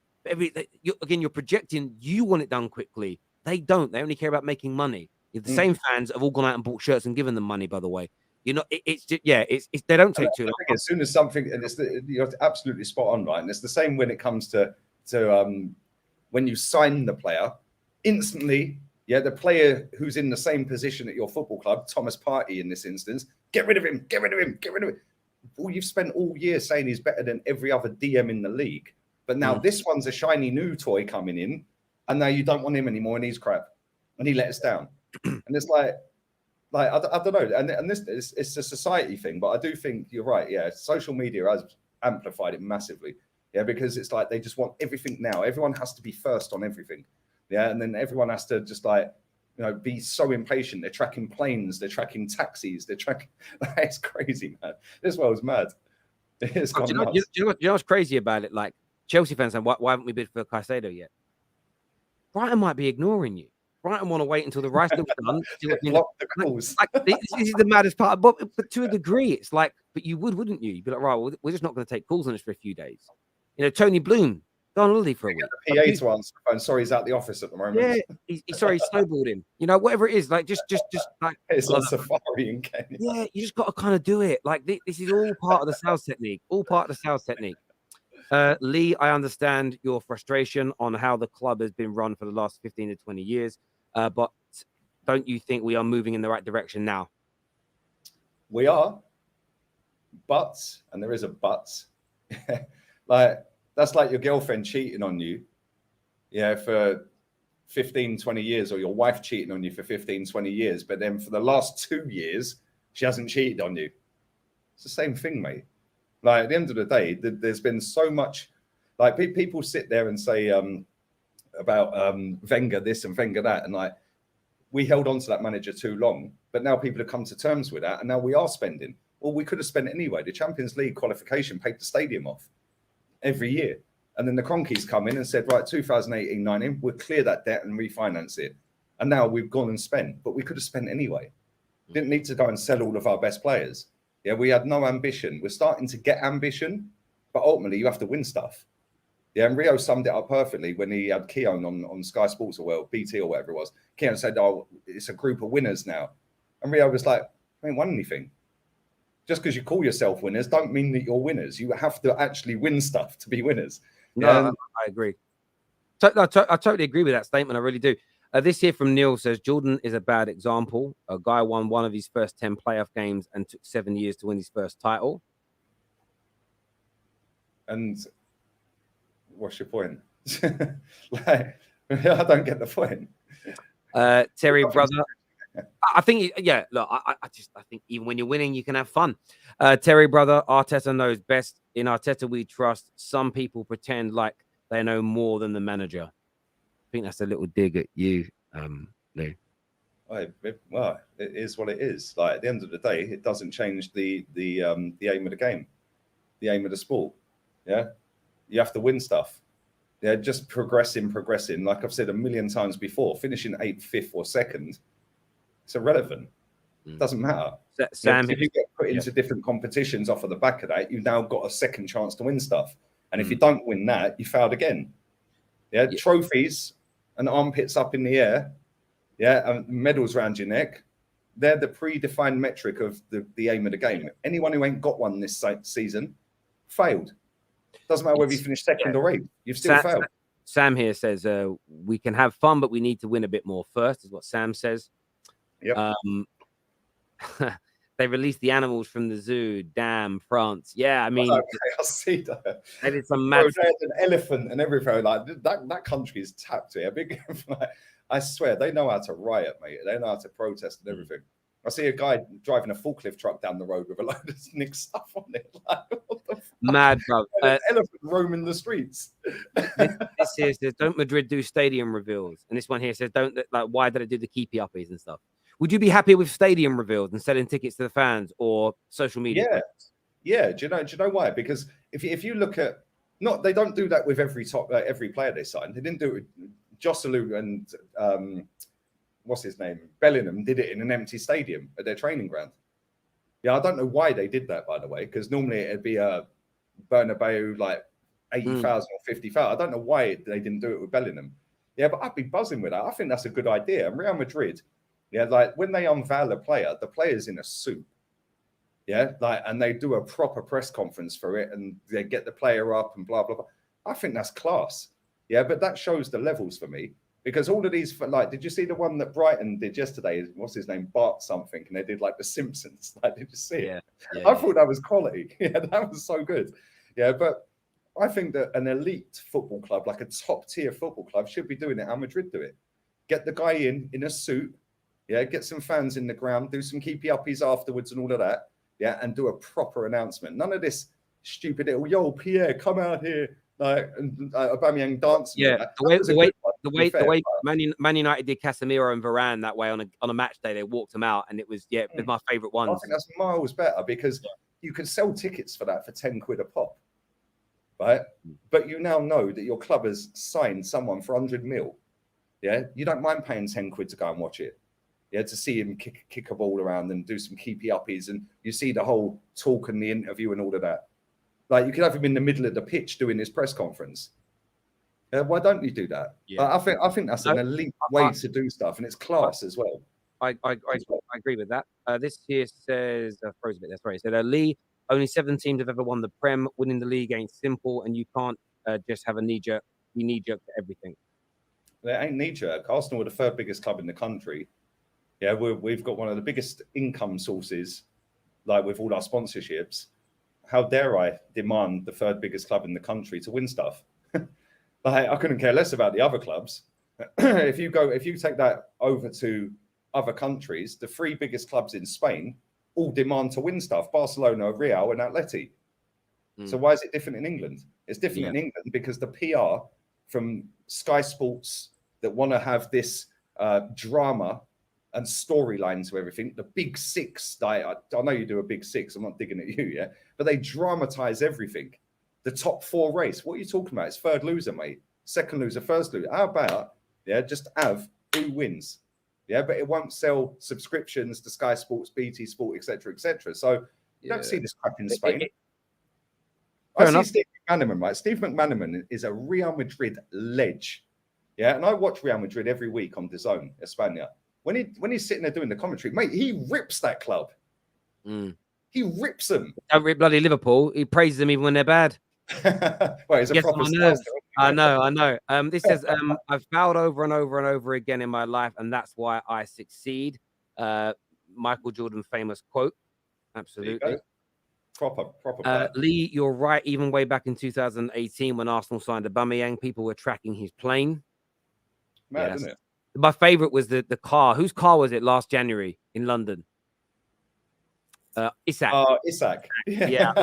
You're projecting you want it done quickly. They don't. They only care about making money. The same fans have all gone out and bought shirts and given them money, by the way. It's just, they don't take too long.
As soon as something, and you're absolutely spot on, right? And it's the same when it comes to when you sign the player, instantly, the player who's in the same position at your football club, Thomas Partey in this instance, get rid of him. well, you've spent all year saying he's better than every other DM in the league, but now this one's a shiny new toy coming in, and now you don't want him anymore, and he's crap, and he let us down. And it's like I don't know, and this it's a society thing, but I do think you're right. Yeah, social media has amplified it massively. Yeah, because it's like they just want everything now. Everyone has to be first on everything. Yeah, and then everyone has to just be so impatient. They're tracking planes, they're tracking taxis, they're tracking. It's crazy, man. This world's mad. It's gone nuts.
You know what's crazy about it? Like Chelsea fans saying, why haven't we bid for Caicedo yet? Brighton might be ignoring you. Brighton want to wait until the rice looks done. This is the maddest part. But to a degree, it's like, but you wouldn't you? You'd be like, right, well, we're just not going to take calls on this for a few days. You know, Tony Bloom, go on holiday for a week.
The PA to answer the phone. Sorry, he's out the office at the moment.
Yeah, he's sorry, he snowballed him. You know, whatever it is, like just like
it's on safari in Kenya.
Yeah, you just got to kind of do it. Like this is all part of the sales technique. All part of the sales technique. Lee, I understand your frustration on how the club has been run for the last 15 to 20 years, but don't you think we are moving in the right direction now?
We are, but, and there is a but. Like that's like your girlfriend cheating on you, for 15, 20 years, or your wife cheating on you for 15, 20 years, but then for the last 2 years, she hasn't cheated on you. It's the same thing, mate. Like at the end of the day, there's been so much, like people sit there and say about Wenger this and Wenger that, and like we held on to that manager too long, but now people have come to terms with that, and now we are spending. Well, we could have spent anyway. The Champions League qualification paid the stadium off every year. And then the Cronkies come in and said, right, 2018-19, we'll clear that debt and refinance it. And now we've gone and spent, but we could have spent anyway. Didn't need to go and sell all of our best players. Yeah, we had no ambition. We're starting to get ambition, but ultimately you have to win stuff. Yeah, and Rio summed it up perfectly when he had Keown on Sky Sports or BT or whatever it was. Keown said, oh, it's a group of winners now. And Rio was like, I ain't won anything. Just because you call yourself winners don't mean that you're winners. You have to actually win stuff to be winners.
No, I agree. I totally agree with that statement. I really do. This here from Neil says, Jordan is a bad example. A guy won one of his first 10 playoff games and took 7 years to win his first title.
And what's your point? I don't get the point.
Terry, brother. I think, yeah, look, I think even when you're winning, you can have fun. Terry, brother, Arteta knows best. In Arteta, we trust. Some people pretend like they know more than the manager. I think that's a little dig at you, Lou.
Well, it is what it is. Like at the end of the day, it doesn't change the aim of the game, the aim of the sport. Yeah, you have to win stuff. Yeah, just progressing. Like I've said a million times before, finishing 8th, 5th, or 2nd. It's irrelevant. It doesn't matter.
Sam,
if you get put into different competitions off of the back of that, you've now got a second chance to win stuff. And if you don't win that, you failed again. Yeah, trophies and armpits up in the air, and medals around your neck, they're the predefined metric of the aim of the game. Anyone who ain't got one this season failed. Doesn't matter whether you finish 2nd or 8th, you've still failed.
Sam here says we can have fun, but we need to win a bit more first, is what Sam says.
Yep.
They released the animals from the zoo. Damn, France. Yeah, I mean,
okay, I see that.
They did some mad.
They had an elephant and everything. Like that country is tapped here. I swear they know how to riot, mate. They know how to protest and everything. I see a guy driving a forklift truck down the road with a load of nick stuff on it. Like, what the fuck?
Mad, bro.
An elephant roaming the streets.
This here says, don't Madrid do stadium reveals? And this one here says, don't, like, why did it do the keepy uppies and stuff? Would you be happy with stadium reveals and selling tickets to the fans or social media?
Yeah. Do you know why? Because if you look at, they don't do that with every player they sign. They didn't do it with Joselu and what's his name? Bellingham did it in an empty stadium at their training ground. Yeah, I don't know why they did that, by the way, because normally it'd be a Bernabeu like 80,000 or 50,000. I don't know why they didn't do it with Bellingham. Yeah, but I'd be buzzing with that. I think that's a good idea. And Real Madrid, like when they unveil a player, the player's in a suit. Yeah, and they do a proper press conference for it and they get the player up and blah, blah, blah. I think that's class. Yeah, but that shows the levels for me. Because all of these, like, did you see the one that Brighton did yesterday? What's his name? Bart something. And they did like the Simpsons. Like, did you see it? I thought that was quality. Yeah, that was so good. Yeah, but I think that an elite football club, like a top tier football club, should be doing it how Madrid do it. Get the guy in a suit. Yeah, get some fans in the ground, do some keepy uppies afterwards and all of that. Yeah, and do a proper announcement. None of this stupid little, yo, Pierre, come out here. Like, and Aubameyang dancing.
Yeah, the way Man United did Casemiro and Varane that way on a match day, they walked them out, and it was my favourite ones.
I think that's miles better because you can sell tickets for that for 10 quid a pop, right? But you now know that your club has signed someone for 100 mil. Yeah, you don't mind paying 10 quid to go and watch it. Yeah, to see him kick a ball around and do some keepy uppies, and you see the whole talk and the interview and all of that. Like, you could have him in the middle of the pitch doing his press conference. Why don't you do that? Yeah. I think that's an elite way to do stuff, and it's class as well.
I agree with that. This here says, froze a bit there, sorry. So Lee, only 7 teams have ever won the Prem. Winning the league ain't simple, and you can't just have a knee-jerk. You knee-jerk to everything.
It ain't knee-jerk. Arsenal are the 3rd biggest club in the country. Yeah, we've got one of the biggest income sources, like with all our sponsorships. How dare I demand the 3rd biggest club in the country to win stuff? Like, I couldn't care less about the other clubs. If you take that over to other countries, the 3 biggest clubs in Spain all demand to win stuff: Barcelona, Real, and Atleti. So why is it different in England? It's different in England because the PR from Sky Sports that want to have this drama and storyline to everything. The Big Six, I know you do a Big Six. I'm not digging at you, yeah, but they dramatize everything. The top 4 race. What are you talking about? It's 3rd loser, mate. 2nd loser, 1st loser. How about just have who wins? Yeah, but it won't sell subscriptions to Sky Sports, BT Sport, etc., etc. So you don't see this crap in Spain. I see Steve McManaman, right? Steve McManaman is a Real Madrid ledge. Yeah, and I watch Real Madrid every week on DAZN, España. When he's sitting there doing the commentary, mate, he rips that club. He rips them.
Don't rip bloody Liverpool. He praises them even when they're bad.
Well, he's a proper
I know. This says, I've failed over and over and over again in my life, and that's why I succeed. Michael Jordan famous quote. Absolutely.
Proper.
Lee, you're right. Even way back in 2018 when Arsenal signed Aubameyang, people were tracking his plane.
Mad, isn't it?
My favorite was the car. Whose car was it last January in London? Isak.
Oh, Isak.
Yeah,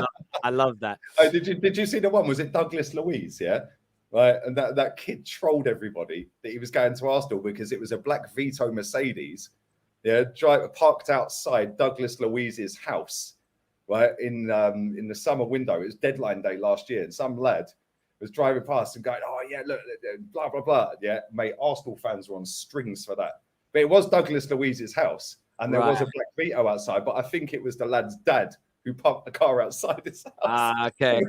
I love that.
Did you see the one? Was it Douglas Luiz? Yeah, right. And that kid trolled everybody that he was going to Arsenal because it was a black Vito Mercedes. Yeah, parked outside Douglas Luiz's house, right in the summer window. It was deadline day last year, and some lad was driving past and going, "Oh yeah, look, blah blah blah." Yeah, mate, Arsenal fans were on strings for that. But it was Douglas Luiz's house. And there was a black Vito outside, but I think it was the lad's dad who parked the car outside his house.
Okay.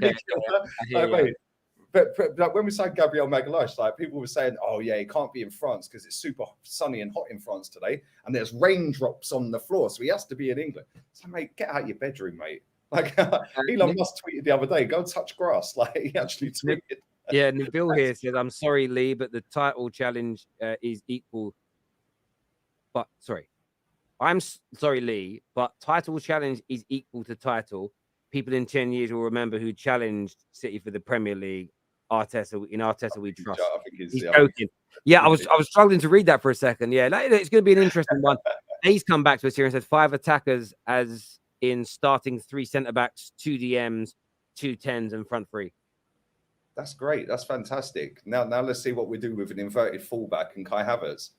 But when we signed Gabriel Magalhaes, like, people were saying, "Oh yeah, he can't be in France because it's super sunny and hot in France today, and there's raindrops on the floor, so he has to be in England." So, mate, get out your bedroom, mate. Like, Elon Musk tweeted the other day, "Go touch grass." Like, he actually tweeted.
Yeah, Nabil here says, "I'm sorry, Lee, but the title challenge is equal." But sorry. I'm sorry, Lee, but title challenge is equal to title. People in 10 years will remember who challenged City for the Premier League. Arteta, in Arteta we trust. He's joking. Yeah, I was struggling to read that for a second. Yeah, it's going to be an interesting one. He's come back to us here and said 5 attackers, as in starting 3 centre backs, 2 DMs, 2 10s, and front 3.
That's great. That's fantastic. Now let's see what we do with an inverted fullback and Kai Havertz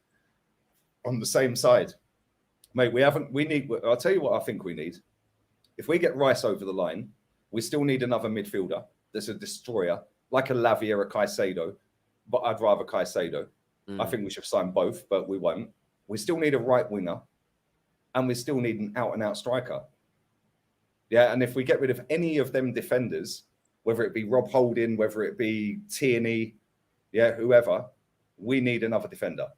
on the same side. Mate, I'll tell you what I think we need. If we get Rice over the line, we still need another midfielder that's a destroyer, like a Lavia or a Caicedo, but I'd rather Caicedo. I think we should sign both, but we won't. We still need a right winger, and we still need an out-and-out striker. Yeah, and if we get rid of any of them defenders, whether it be Rob Holding, whether it be Tierney, yeah, whoever, we need another defender.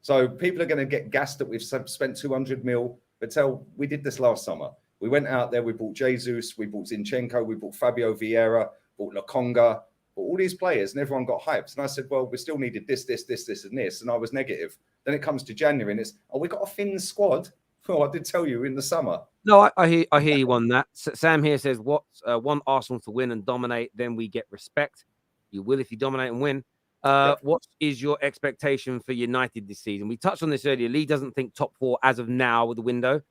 So people are going to get gassed that we've spent 200 mil. But we did this last summer. We went out there, we bought Jesus, we bought Zinchenko, we bought Fabio Vieira, bought Lokonga, But all these players and everyone got hyped. And I said, well, we still needed this, and this. And I was negative. Then it comes to January and it's, we got a thin squad. Well, I did tell you in the summer.
No, I hear you on that. Sam here says, "What want Arsenal to win and dominate? Then we get respect. You will if you dominate and win." What is your expectation for United this season? We touched on this earlier. Lee doesn't think top 4 as of now with the window.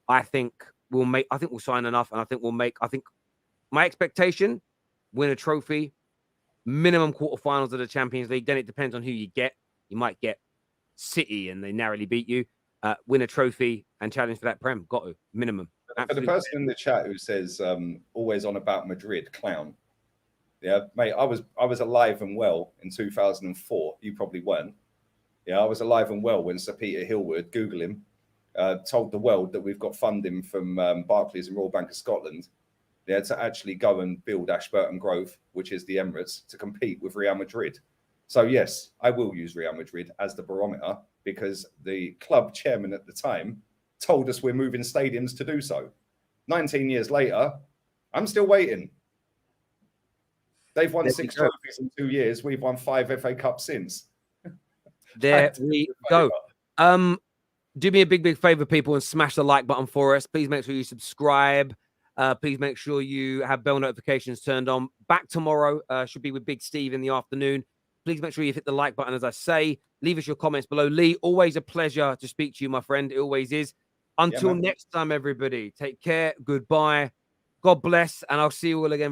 I think we'll sign enough, and I think my expectation: win a trophy, minimum quarterfinals of the Champions League. Then it depends on who you get. You might get City and they narrowly beat you. Win a trophy and challenge for that Prem. Got to minimum.
For the person in the chat who says always on about Madrid, clown. Yeah, mate, I was alive and well in 2004. You probably weren't. Yeah, I was alive and well when Sir Peter Hillwood, Google him, told the world that we've got funding from Barclays and Royal Bank of Scotland. Yeah, to actually go and build Ashburton Grove, which is the Emirates, to compete with Real Madrid. So yes, I will use Real Madrid as the barometer because the club chairman at the time told us we're moving stadiums to do so. 19 years later, I'm still waiting. They've won 6 trophies in 2 years. We've won 5 FA Cups since.
There we go. Do me a big favor, people, and smash the like button for us. Please make sure you subscribe. Please make sure you have bell notifications turned on. Back tomorrow. Should be with Big Steve in the afternoon. Please make sure you hit the like button, as I say. Leave us your comments below. Lee, always a pleasure to speak to you, my friend. It always is. Until next time, everybody, take care. Goodbye. God bless. And I'll see you all again.